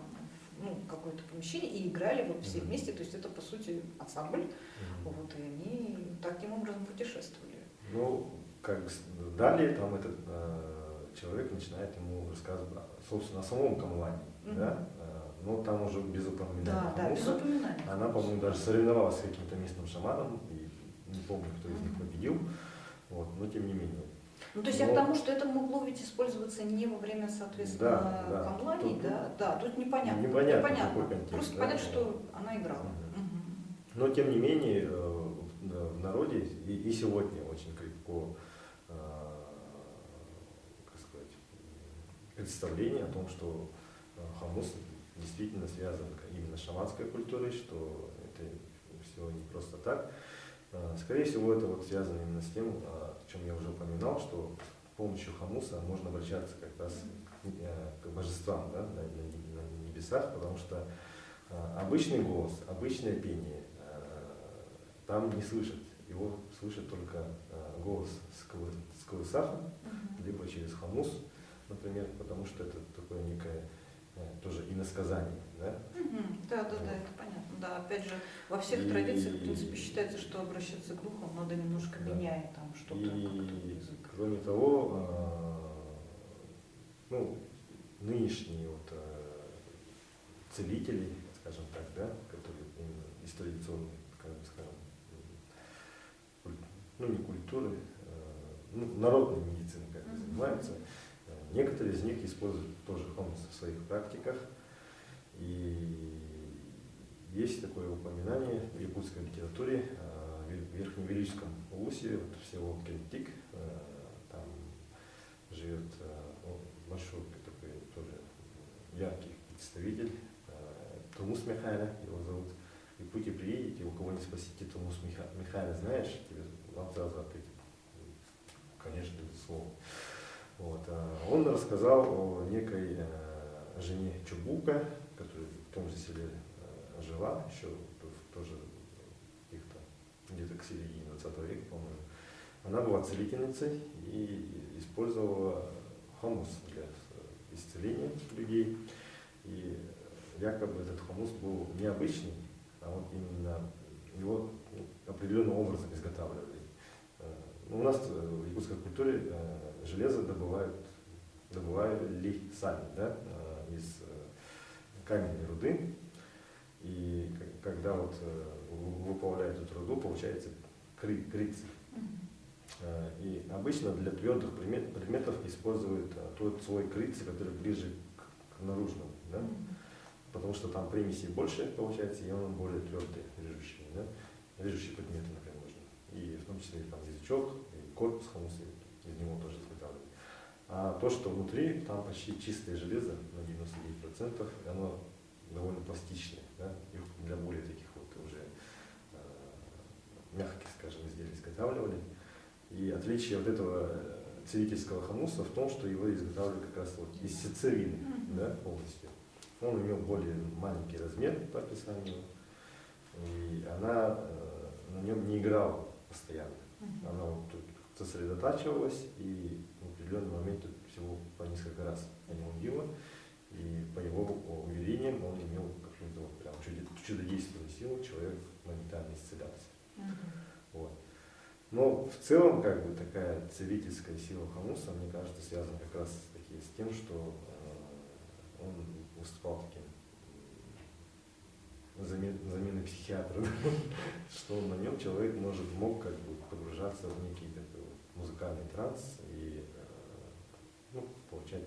какое-то помещение и играли вот все вместе, то есть это по сути ансамбль, вот, и они таким образом путешествовали. Ну, как бы далее там этот человек начинает ему рассказывать, собственно, о самом Камлане, да? Но там уже без упоминания Да, без Хамуса. упоминания. Она, по-моему, даже соревновалась с каким-то местным шаманом, и не помню, кто из них победил, вот, но тем не менее. Ну, то есть я к тому, что это могло ведь использоваться не во время, соответственно, камланий, тут непонятно. Какой контекст. Просто понятно, что она играла. Но тем не менее в народе и сегодня очень крепко, как сказать, представление о том, что хамус действительно связан именно с шаманской культурой, что это все не просто так. Скорее всего, это вот связано именно с тем, о чем я уже упоминал, что с помощью хамуса можно обращаться как раз к божествам, да, на небесах, потому что обычный голос, обычное пение там не слышат. Его слышит только голос с колысахом, либо через хамус, например, потому что это такое некое тоже иносказание. Да? Да, это понятно. Да, опять же, во всех традициях, в принципе, считается, что обращаться к духам надо немножко меняя там что-то. И кроме того, нынешние вот, целители, скажем так, да, которые именно из традиционной, скажем, не культуры, народной медицины как бы занимаются. Некоторые из них используют тоже хамус в своих практиках. И есть такое упоминание в якутской литературе, в Верхневелическом улусе, вот в село Кентик, там живет большой такой тоже яркий представитель, Тумус Михайля, его зовут. И в пути приедете, у кого не спросите, Тумус Михайля знаешь, вам сразу ответит, конечно, безусловно. Вот. Он рассказал о некой жене Чубука, которая в том же селе жила, еще тоже где-то к середине 20 века, по-моему. Она была целительницей и использовала хамус для исцеления людей. И якобы этот хамус был необычный, а вот именно его определенным образом изготавливали. У нас в якутской культуре железо добывали сами, да, из каменной руды. И когда вот выплавляют эту руду, получается крыцель. И обычно для твердых предметов используют тот слой крыци, который ближе к наружному, да? Потому что там примесей больше получается, и он более твердый, режущий, да? Режущие предметы, например, нужны. И в том числе там язычок, и корпус хамуса, из него тоже изготавливают. А то, что внутри, там почти чистое железо на 99%, и оно довольно пластичное, да? Их для более таких вот уже мягких, скажем, изделий изготавливали. И отличие от этого целительского хамуса в том, что его изготавливали как раз вот из сердцевины, да, полностью. Он имел более маленький размер по описанию, и она на нем не играла постоянно. Она вот тут сосредотачивалась и в определенный момент всего по несколько раз по нему била. И по его уверениям он имел какую-то вот прям чудодейственную силу, человек моментально исцелялся. Вот. Но в целом, как бы, такая целительская сила хамуса, мне кажется, связана как раз таки с тем, что он выступал таким заменой психиатра, что на нем человек мог как бы погружаться в некий такой музыкальный транс и получать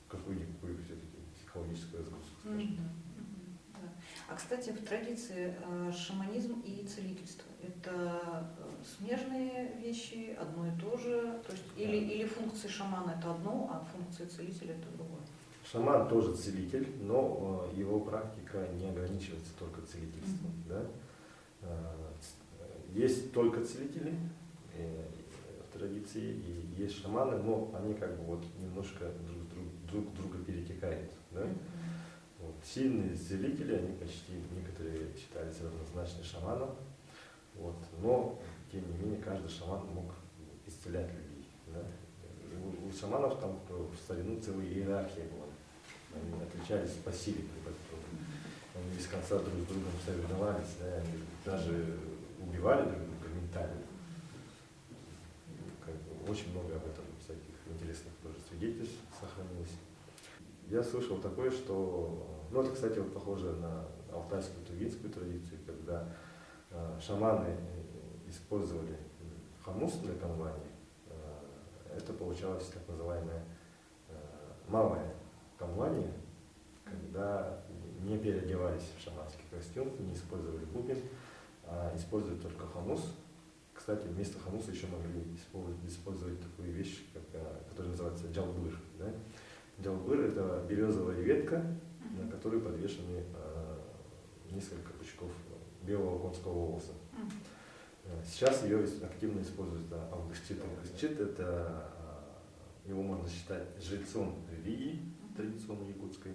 какую-никакую все-таки психологическую разгрузку, скажем. А, кстати, в традиции шаманизм и целительство – это смежные вещи, одно и то же? То есть или функции шамана – это одно, а функции целителя – это другое? Шаман тоже целитель, но его практика не ограничивается только целительством. Да? Есть только целители в традиции, и есть шаманы, но они как бы вот немножко друг друга перетекают. Да? Вот. Сильные целители, они почти некоторые считались равнозначны шаманам, вот. Но тем не менее каждый шаман мог исцелять людей. Да? У шаманов там в старину целая иерархия была. Они отличались по силе друг от друга. без конца друг с другом соревновались, да, и даже убивали друг друга ментально. Как бы очень много об этом всяких интересных тоже свидетельств сохранилось. Я слышал такое, что, ну это, кстати, вот похоже на алтайскую тувинскую традицию, когда шаманы использовали хамус для камвани. Это получалось так называемое малое камвани, когда не переодевались в шаманский костюм, не использовали бубен, а использовали только хамус. Кстати, вместо хамуса еще могли использовать такую вещь, которая называется джалбыр. Да? Джалбыр – это березовая ветка, на которой подвешены несколько пучков белого конского волоса. Сейчас ее активно используют алгышчит. Алгышчит – это его можно считать жрецом религии традиционной якутской,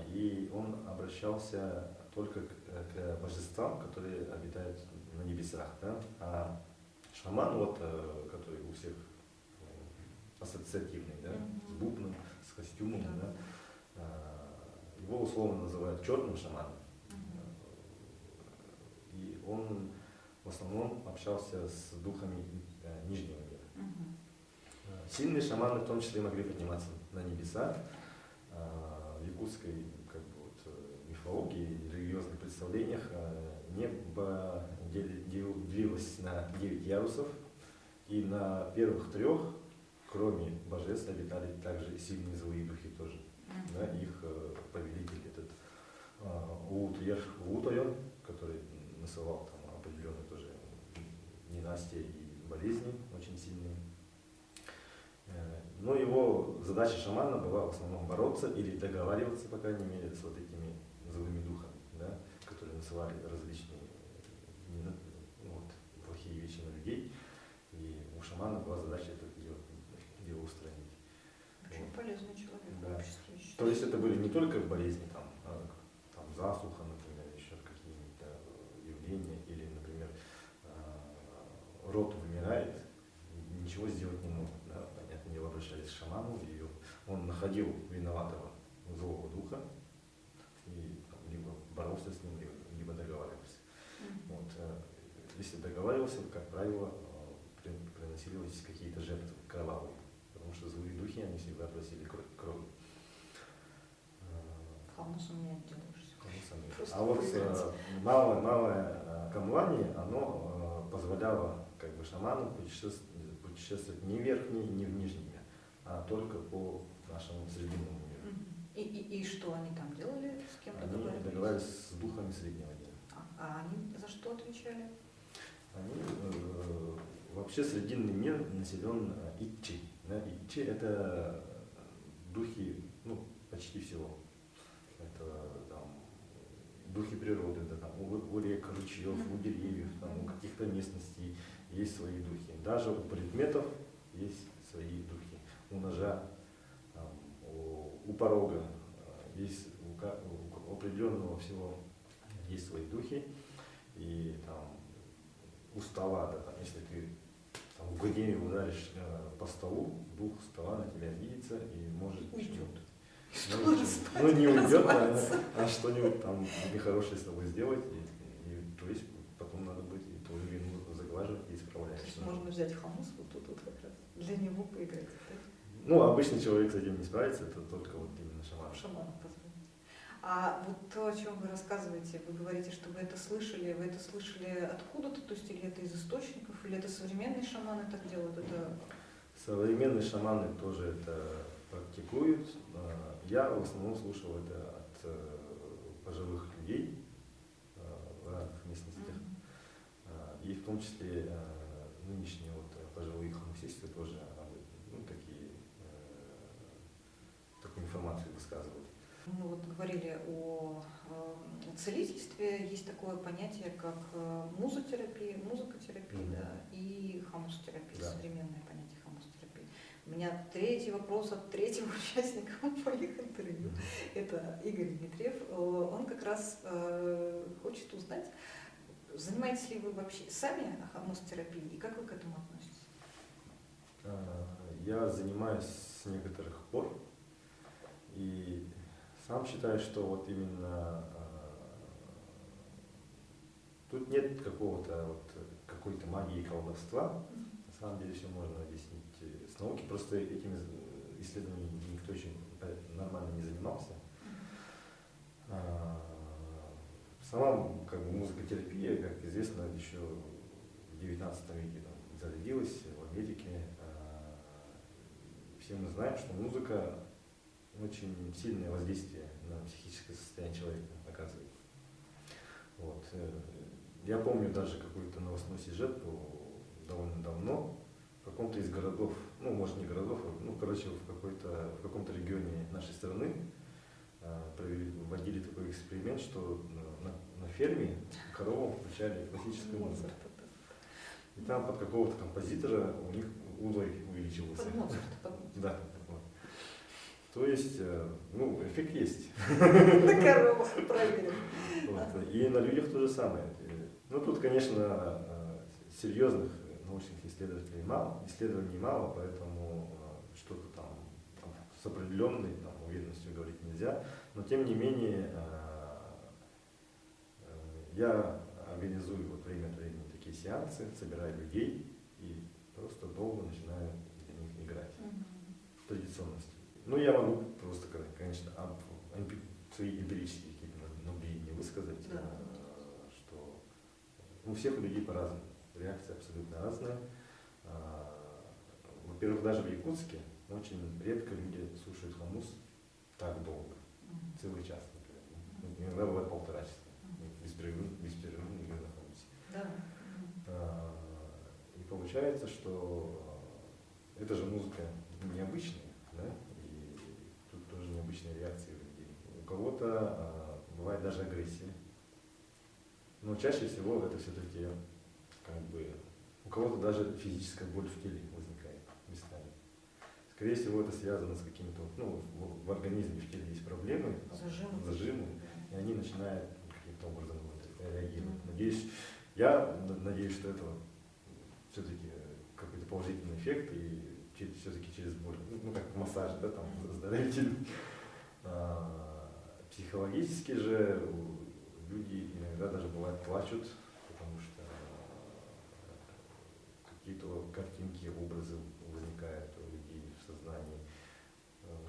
и он обращался только к божествам, которые обитают на небесах. Да? А шаман, вот, который у всех ассоциативный, да? С бубном, с костюмом, да? Его условно называют черным шаманом. И он в основном общался с духами нижнего мира. Сильные шаманы в том числе могли подниматься на небеса. В якутской как бы, вот, мифологии, религиозных представлениях небо делилось на 9 ярусов, и на первых 3, кроме божеств, обитали также сильные злые духи тоже. Да, их повелитель этот Уутайон, который насылал там определенные тоже ненастья и болезни очень сильные. Но его задача шамана была в основном бороться или договариваться, по крайней мере, с вот этими злыми духами, да, которые насылали различные вот, плохие вещи на людей. И у шамана была задача это дело устранить. Очень вот. полезный человек Да. в обществе. То есть это были не только болезни, там засуха, например, еще какие-то явления, или, например, род вымирает, ничего сделать не могут. Да? Понятное дело, обращались к шаману, и он находил виноватого злого духа, и там, либо боролся с ним, либо договаривался. Вот. Если договаривался, как правило, приносились какие-то жертвы кровавые, потому что злые духи, они всегда просили крови. Хамусом не отделаешься. А вот малое камвани, оно позволяло как бы шаману путешествовать не в верхний, не в нижний мир, а только по нашему срединному миру. И что они там делали? С кем Они договаривались с духами среднего мира. А они за что отвечали? Они вообще срединный мир населен итчи. Да? Итчи это духи, ну, почти всего. Это там, духи природы, да, там, у рек, ручьев, у деревьев, там, у каких-то местностей есть свои духи. Даже у предметов есть свои духи. У ножа, там, у порога есть, у определенного всего есть свои духи. И там, у стола, да, там, если ты там, в гневе ударишь по столу, дух стола на тебя обидится и может Уйдет. Ну не уйдет, а что-нибудь там нехорошее с тобой сделать, то есть потом надо будет и твою вину заглаживать и исправлять. То есть можно взять хамус вот тут вот как раз, для него поиграть. Да? Ну, обычный человек с этим не справится, это только вот именно шаман. Шаману позвонить. А вот то, о чем вы рассказываете, вы говорите, что вы это слышали откуда-то, то есть или это из источников, или это современные шаманы так делают? Это... Современные шаманы тоже это практикуют. Я в основном слушал это от пожилых людей в разных местностях. И в том числе нынешние вот пожилые хамусисты тоже ну, такую информацию высказывают. Мы вот говорили о целительстве, есть такое понятие, как музыкотерапия, да, и хамусотерапия, Да. современное понятие хамусотерапии. У меня 3-й вопрос от 3-го участника моих интервью. Это Игорь Дмитриев. Он как раз хочет узнать, занимаетесь ли вы вообще сами хамусотерапией и как вы к этому относитесь? Я занимаюсь с некоторых пор и сам считаю, что вот именно Тут нет какой-то магии и колдовства. На самом деле все можно объяснить с науки. Просто этими исследованиями никто еще нормально не занимался. Сама музыкотерапия, как известно, еще в XIX веке зародилась в Америке. Все мы знаем, что музыка очень сильное воздействие на психическое состояние человека оказывает. Вот. Я помню даже какой-то новостной сюжет довольно давно в каком-то из городов, может не городов, в каком-то регионе нашей страны вводили такой эксперимент, что на ферме коровам включали классическую музыку. И там под какого-то композитора у них удой увеличивался. Под Моцарта. Да. Вот. То есть, эффект есть. На коровах проверим. Вот. И на людях то же самое. Тут, конечно, серьезных научных исследований мало, поэтому что-то там с определенной уверенностью говорить нельзя. Но тем не менее, я организую время от времени такие сеансы, собираю людей и просто долго начинаю для них играть. Традиционности. Я могу просто, конечно, свои эмпирические какие-то наблюдения высказать, Да. что у всех людей по-разному, реакция абсолютно разная. Во-первых, даже в Якутске очень редко люди слушают хомус так долго, целый час, например. Иногда бывает 1,5 часа, бесперерывно игры на хомусе. Да. И получается, что это же музыка необычная, да? И тут тоже необычные реакции у людей. У кого-то бывает даже агрессия. Но чаще всего это все-таки у кого-то даже физическая боль в теле возникает местами. Скорее всего, это связано с какими-то, в организме, в теле есть проблемы, зажимы, и они начинают каким-то образом реагировать. Я надеюсь, что это все-таки какой-то положительный эффект, и все-таки через боль, как массаж, да, оздоровительный. Психологически же люди иногда даже бывает плачут, потому что какие-то картинки, образы возникают у людей в сознании.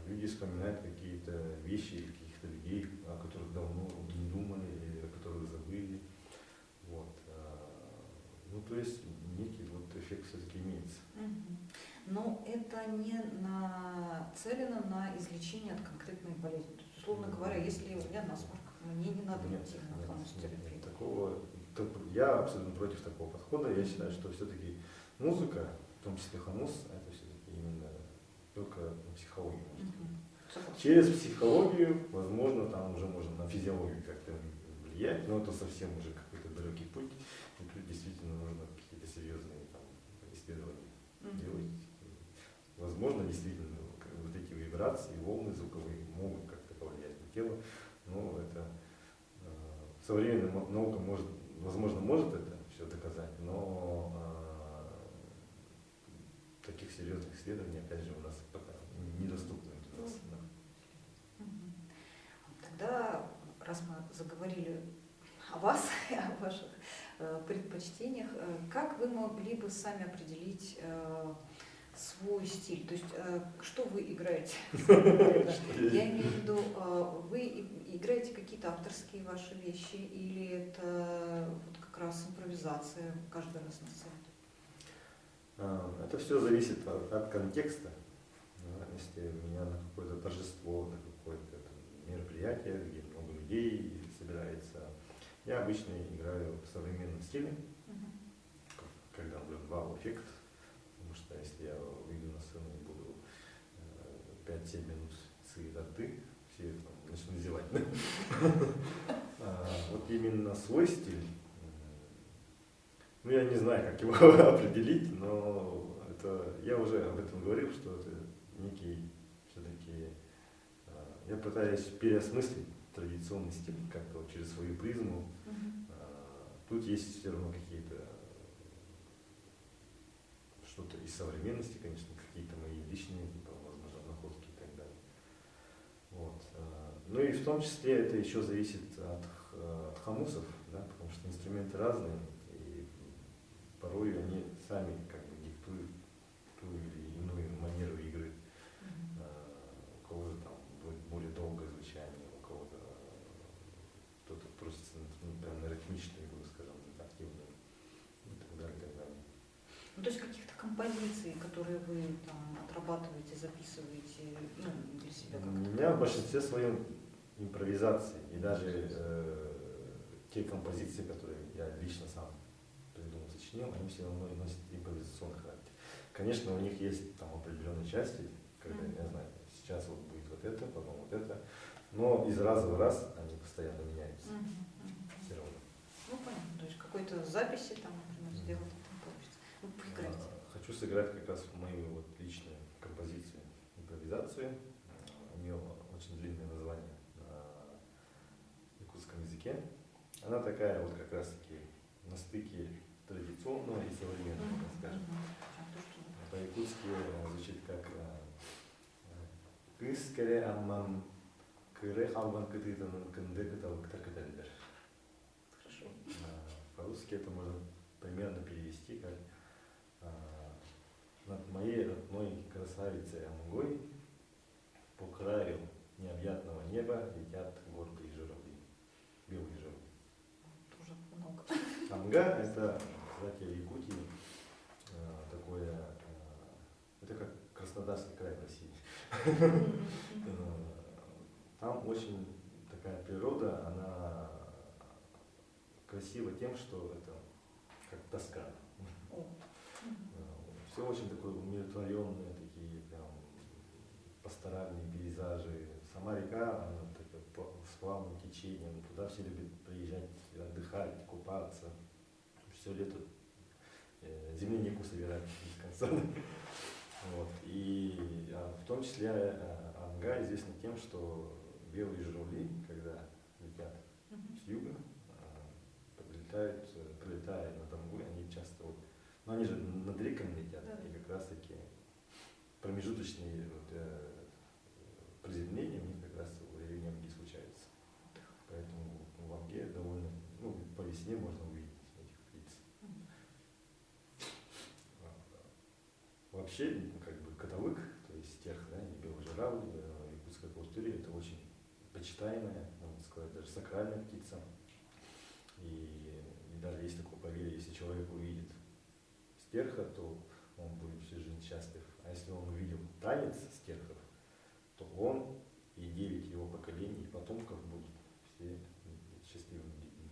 Люди вспоминают какие-то вещи, каких-то людей, о которых давно не думали, или о которых забыли. Вот. То есть некий эффект все-таки имеется. Но это не нацелено на излечение от конкретной болезни. То есть, условно говоря, если у меня насморк, мне не надо идти на хомустерапию. Я абсолютно против такого подхода. Я считаю, что все-таки музыка, в том числе хомус, это все-таки именно только психология. Через психологию, возможно, там уже можно на физиологию как-то влиять, но это совсем уже какой-то далекий путь. И тут действительно нужно какие-то серьезные исследования делать. Возможно, действительно, вот эти вибрации, волны звуковые могут как-то повлиять на тело, но это современная наука может это все доказать, но таких серьезных исследований, опять же, у нас пока недоступны для нас. Тогда, раз мы заговорили о вас и о ваших предпочтениях, как вы могли бы сами определить свой стиль? То есть, что вы играете? Я имею в виду, вы играете какие-то авторские ваши вещи, или это как раз импровизация каждый раз на сцене? Это все зависит от контекста. Если у меня на какое-то торжество, на какое-то мероприятие, где много людей собирается, я обычно играю в современном стиле, когда вау-эффект, потому что если я выйду на сцену и буду 5-7 минут свои рты, все начнут зевать. Вот именно свой стиль, я не знаю, как его определить, но я уже об этом говорил, что это некий, все-таки, я пытаюсь переосмыслить традиционный стиль как-то через свою призму. Тут есть все равно какие-то, что-то из современности, конечно, какие-то мои личные, возможно, находки и так далее. Вот. И в том числе это еще зависит от хомусов, да, потому потому что инструменты разные, и порой они сами как бы диктуют ту или иную манеру игры. У кого-то там будет более долгое звучание, у кого-то кто-то просится прям на ритмичную игру, скажем, активную, и так далее, и так далее. Ну, то есть каких-то композиций, которые вы там отрабатываете, записываете, ну, для себя У как-то? меня в большинстве своем импровизации, и даже те композиции, которые я лично сам придумал, сочинил, они все равно носят импровизационный характер. Конечно, у них есть там определенные части, когда, я знаю, сейчас вот будет вот это, потом вот это, но из раза в раз они постоянно меняются. Все равно. Ну, понятно, то есть какой-то записи там, например, сделать, там получится. Ну, поиграйте. Хочу сыграть как раз мою вот личную композицию, импровизацию. У нее очень длинное название на якутском языке. Она такая вот как раз таки на стыке традиционного и современного, так скажем. По-якутски звучит как «Кыскере аммам кыре халван кытытанын кынды кыталыктар кыталдер». Хорошо. По-русски это можно примерно перевести как «Над моей родной красавицей Амгой по краю необъятного неба летят гордые журавли, белые журавли». Тоже много. Амга – это, кстати, в Якутии такое, это как Краснодарский край в России. Там очень такая природа, она красива тем, что это как тоска. Все очень такое умиротворенные, такие прям пасторальные пейзажи. Сама река, она такая с плавным течением, туда все любят приезжать, отдыхать, купаться. Все лето землянику собирать без конца. Вот. И в том числе Амга известна тем, что белые журавли, когда летят с юга, прилетая над Амгой, они часто вот, но они же над реками летят, и как раз таки промежуточные приземления у них как раз в районе Амги случаются. Поэтому в Амге довольно, ну, по весне можно увидеть этих птиц. Вообще, как бы котовык, то есть стерх, да, и белый журавль в якутской культуре это очень почитаемая, можно сказать, даже сакральная птица. И даже есть такое поверье, если человек увидит стерха, то он будет всю жизнь счастлив. А если он увидел танец стерхов, то он и 9 его поколений, потомков будут все счастливыми детьми.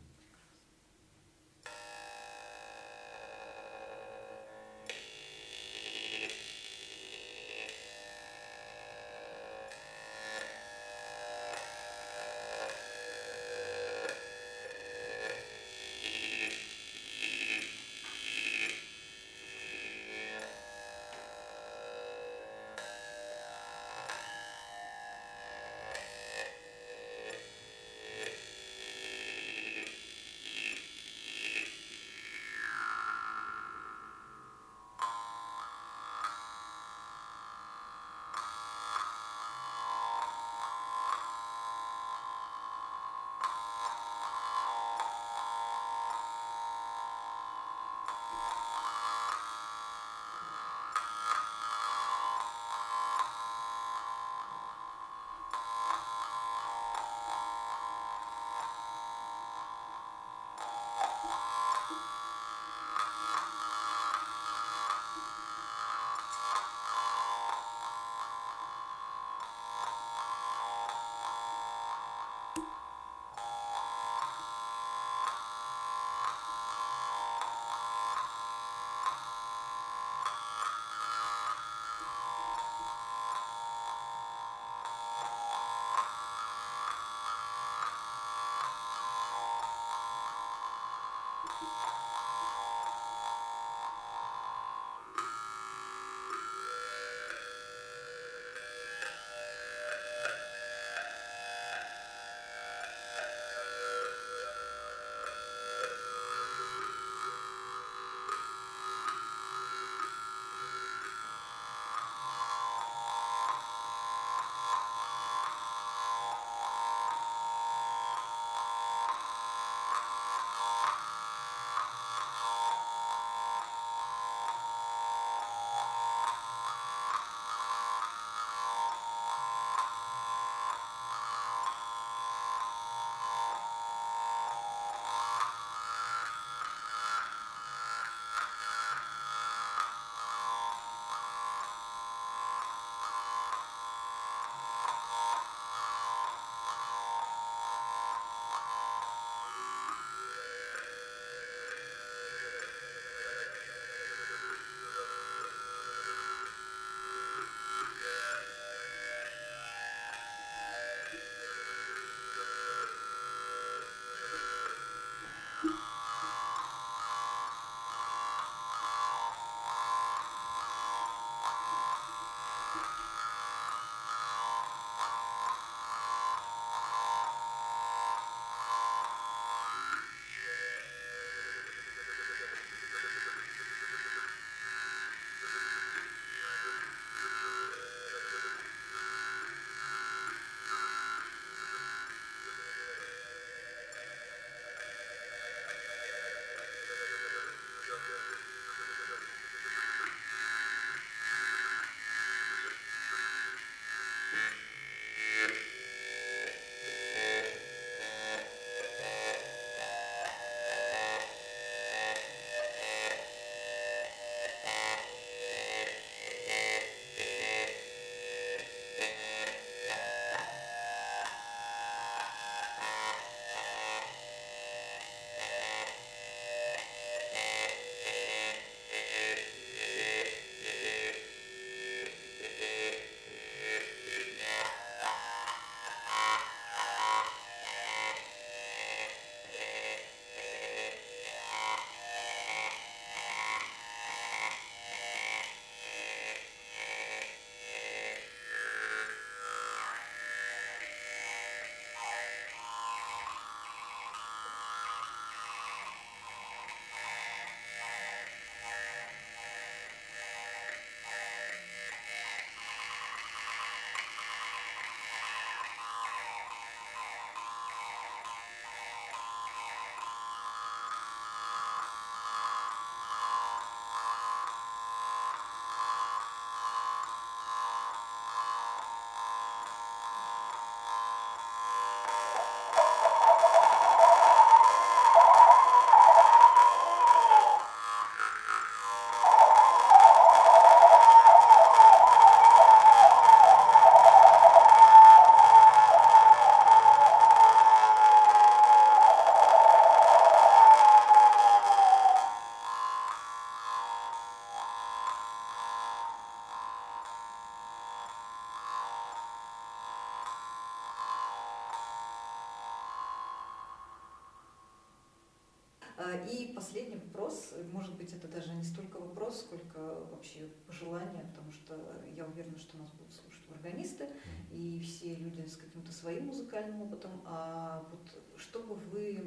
И последний вопрос, может быть, это даже не столько вопрос, сколько вообще пожелание, потому что я уверена, что нас будут слушать органисты и все люди с каким-то своим музыкальным опытом. А вот что бы вы,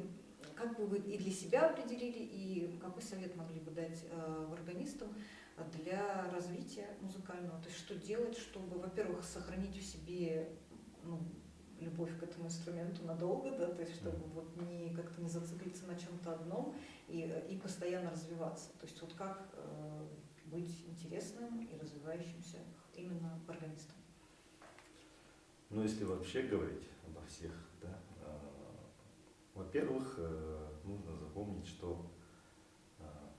как бы вы и для себя определили, и какой совет могли бы дать органистам для развития музыкального? То есть что делать, чтобы, во-первых, сохранить в себе любовь к этому инструменту надолго, да, то есть чтобы вот не как-то не зациклиться на чем-то одном и постоянно развиваться. То есть вот как быть интересным и развивающимся именно органистом. Ну, если вообще говорить обо всех, да, во-первых, нужно запомнить, что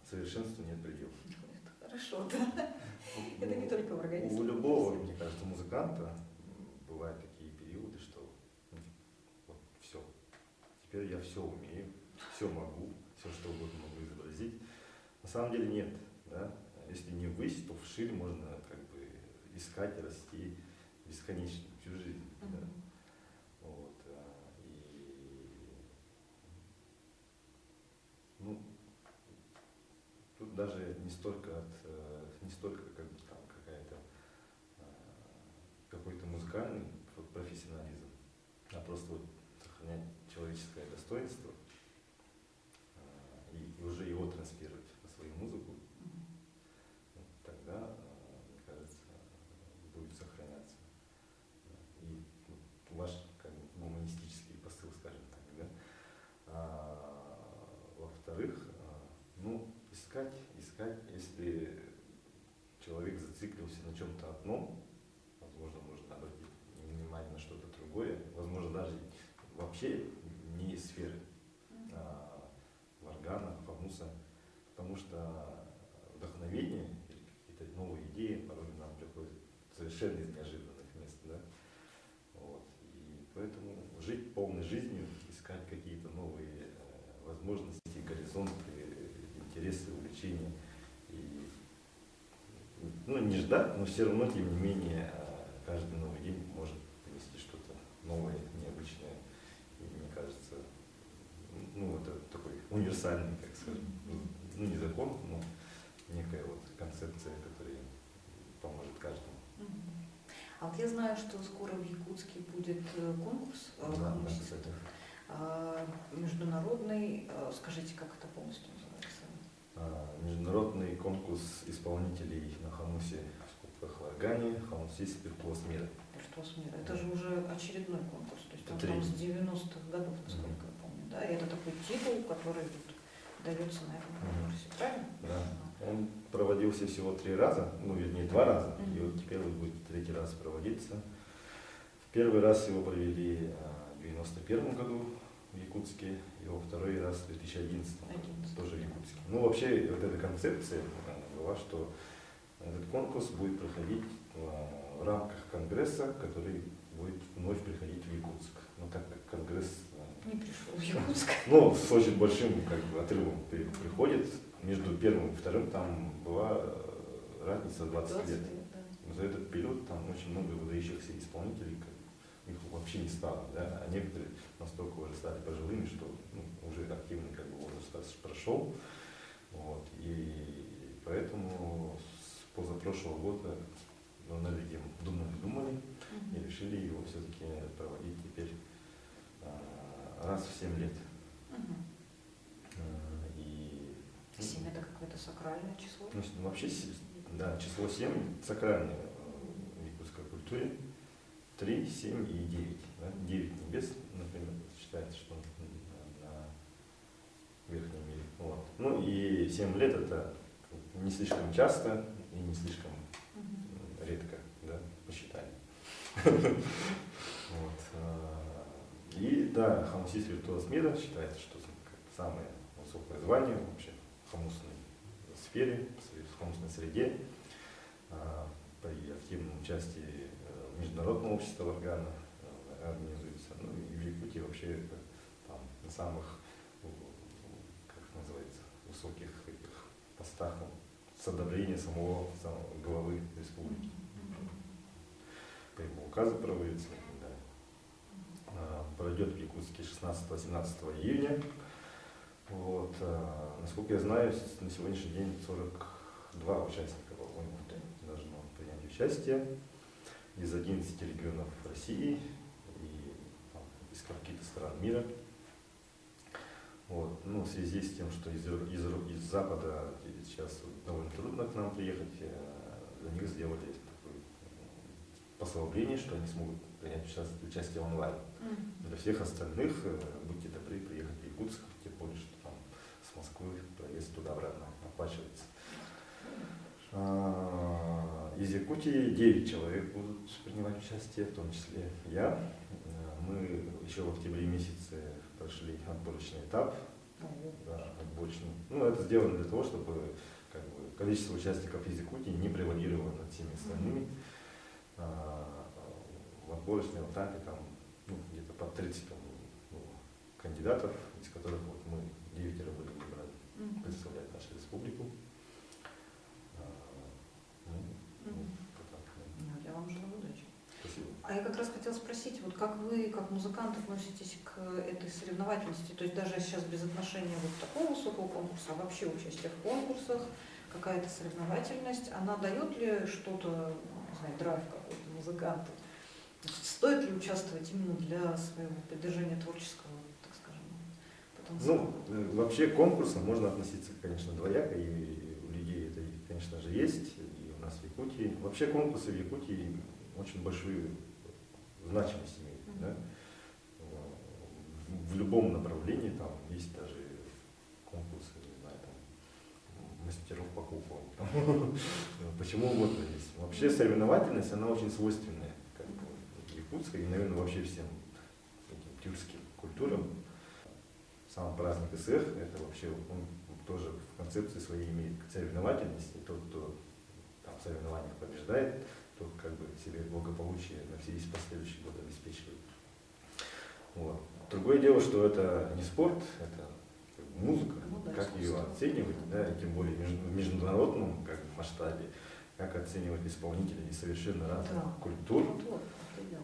совершенству нет предела. Это хорошо, да. Это не только в организме. У любого, мне кажется, музыканта бывают такие периоды, что вот все, теперь я все умею, все могу, все что угодно могу изобразить. На самом деле нет, да. Если не ввысь, то вширь можно как бы искать, расти бесконечно всю жизнь. Да. Вот, тут даже не столько как бы там какой-то музыкальный профессионализм, а просто вот сохранять человеческое достоинство и уже его транслировать на свою музыку, тогда, мне кажется, будет сохраняться. И ваш как бы гуманистический посыл, скажем так, да. Во-вторых, искать, если человек зациклился на чем-то одном, возможно, можно обратить внимание на что-то другое, возможно, даже вообще не из сферы варгана, хамуса, потому что вдохновение или какие-то новые идеи порой нам приходят совершенно из неожиданных мест, да? Вот. И поэтому жить полной жизнью, искать какие-то новые возможности, горизонты, интересы, увлечения. И, не ждать, но все равно, тем не менее, каждый новый день может принести что-то новое, необычное. И мне кажется, это такой универсальный, как скажем, не закон, но некая вот концепция, которая поможет каждому. А вот я знаю, что скоро в Якутске будет конкурс хамусистов. Международный, скажите, как это полностью называется? Международный конкурс исполнителей на хамусе в скобках варгане, хамусист «Виртуоз мира». «Виртуоз мира». Это же уже очередной конкурс, то есть он Три. там с 90-х годов, насколько я помню, да? И это такой титул, который дается на этом конкурсе, правильно? Да. Он проводился всего 3 раза, вернее 2 раза, и вот теперь он будет 3-й раз проводиться. В первый раз его провели в 91 году в Якутске, и во второй раз в 2011 тоже в Якутске. Вообще, вот эта концепция была, что этот конкурс будет проходить в рамках конгресса, который будет вновь приходить в Якутск. Так как конгресс не пришел в Якутск. С очень большим отрывом приходит. Между первым и вторым там была разница 20 лет. Да. За этот период там очень много выдающихся исполнителей, их вообще не стало, да? А некоторые настолько уже стали пожилыми, что уже активный возраст прошел. Вот. И поэтому с позапрошлого года над этим думали и решили его все-таки проводить теперь раз в 7 лет. 7 это какое-то сакральное число? Вообще, да, число 7 сакральное в якутской культуре. 3, 7 и 9. Да? 9 небес, например, считается, что на верхнем мире. Вот. И 7 лет это не слишком часто и не слишком редко, да, посчитали. И да, хамусист «Виртуоз мира» считается, что самое высокое звание вообще в хамусной сфере, в хамусной среде, при активном участии Международного общества варгана организуется. И в Якутии вообще там на самых, высоких постах с одобрения самого главы республики. По его указу проводится. Да. Пройдет в Якутске 16-17 июня. Вот, насколько я знаю, на сегодняшний день 42 участника, по-моему, должно принять участие из 11 регионов России и там, из каких-то стран мира. Вот. Ну, в связи с тем, что из Запада сейчас довольно трудно к нам приехать, для них сделали такое послабление, что они смогут принять участие онлайн. Для всех остальных, будьте добры, приехать в Якутск, тем более, что там с Москвы проезд туда-обратно оплачивается. Из Якутии 9 человек будут принимать участие, в том числе я. Мы еще в октябре месяце прошли отборочный этап. Да, отборочный. Ну, это сделано для того, чтобы как бы, количество участников из Якутии не превалировало над всеми остальными. В отборочном этапе там ну, где-то под 30 кандидатов, из которых вот мы 9 были выбраны представлять нашу республику. Я вам желаю удачи. Спасибо. А я как раз хотела спросить, вот как вы, как музыкант, относитесь к этой соревновательности? То есть даже сейчас без отношения вот такого высокого конкурса, а вообще участие в конкурсах, какая-то соревновательность, она дает ли что-то, не знаю, драйв какой-то музыканту? Стоит ли участвовать именно для своего поддержания творческого, так скажем, потенциала? Ну, вообще к конкурсам можно относиться, конечно, двояко, и у людей это, конечно же, есть, и у нас в Якутии. Вообще конкурсы в Якутии очень большую значимость имеют. Да? В любом направлении там есть даже конкурсы, не знаю, там, мастеров по куклам. Почему угодно есть. Вообще соревновательность, она очень свойственная как бы, якутской и, наверное, вообще всем этим тюркским культурам. Сам праздник СЭХ, это вообще он тоже в концепции своей имеет соревновательность. И тот, кто там, в соревнованиях побеждает, тот как бы себе благополучие на все последующие годы обеспечивает. Вот. Другое дело, что это не спорт, это музыка, Ну, да, как ее оценивать, да, и тем более в международном как бы, масштабе, как оценивать исполнителей из совершенно разных культур. Вот, это дело.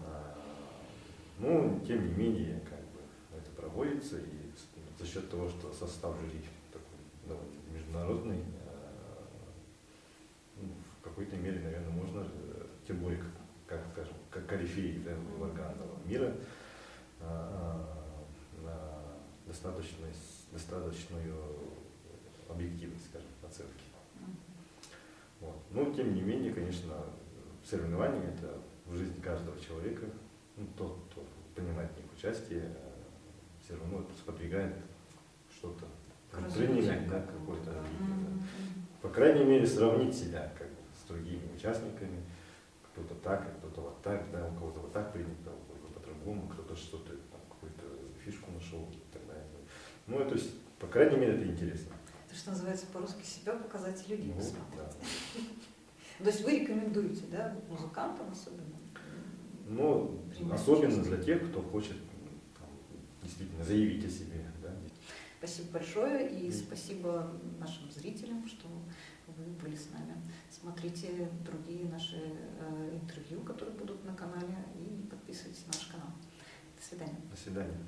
Ну, тем не менее, как бы, это проводится, и за счет того, что состав жюри такой довольно международный, ну, в какой-то мере, наверное, можно, тем более, как скажем, как корифеи да, вокального мира, на достаточную объективность, скажем, оценки. Вот. Но, тем не менее, конечно, соревнования – это в жизни каждого человека, ну, тот, кто принимает в них участие, все равно это сподвигает что-то внутреннее, да, какое-то развитие. Да. По крайней мере, сравнить себя как бы, с другими участниками, кто-то так, а кто-то вот так, да, у кого-то вот так принято, у кого-то по-другому, кто-то что-то, там, какую-то фишку нашел и так далее. Ну, то есть, по крайней мере, это интересно. Это что называется по-русски себя показать и людей Ну, посмотреть. да. То есть вы рекомендуете, да, музыкантам особенно? Но Принимать особенно участие. для тех, кто хочет там, действительно заявить о себе. Да. Спасибо большое и спасибо нашим зрителям, что вы были с нами. Смотрите другие наши интервью, которые будут на канале, и подписывайтесь на наш канал. До свидания. До свидания.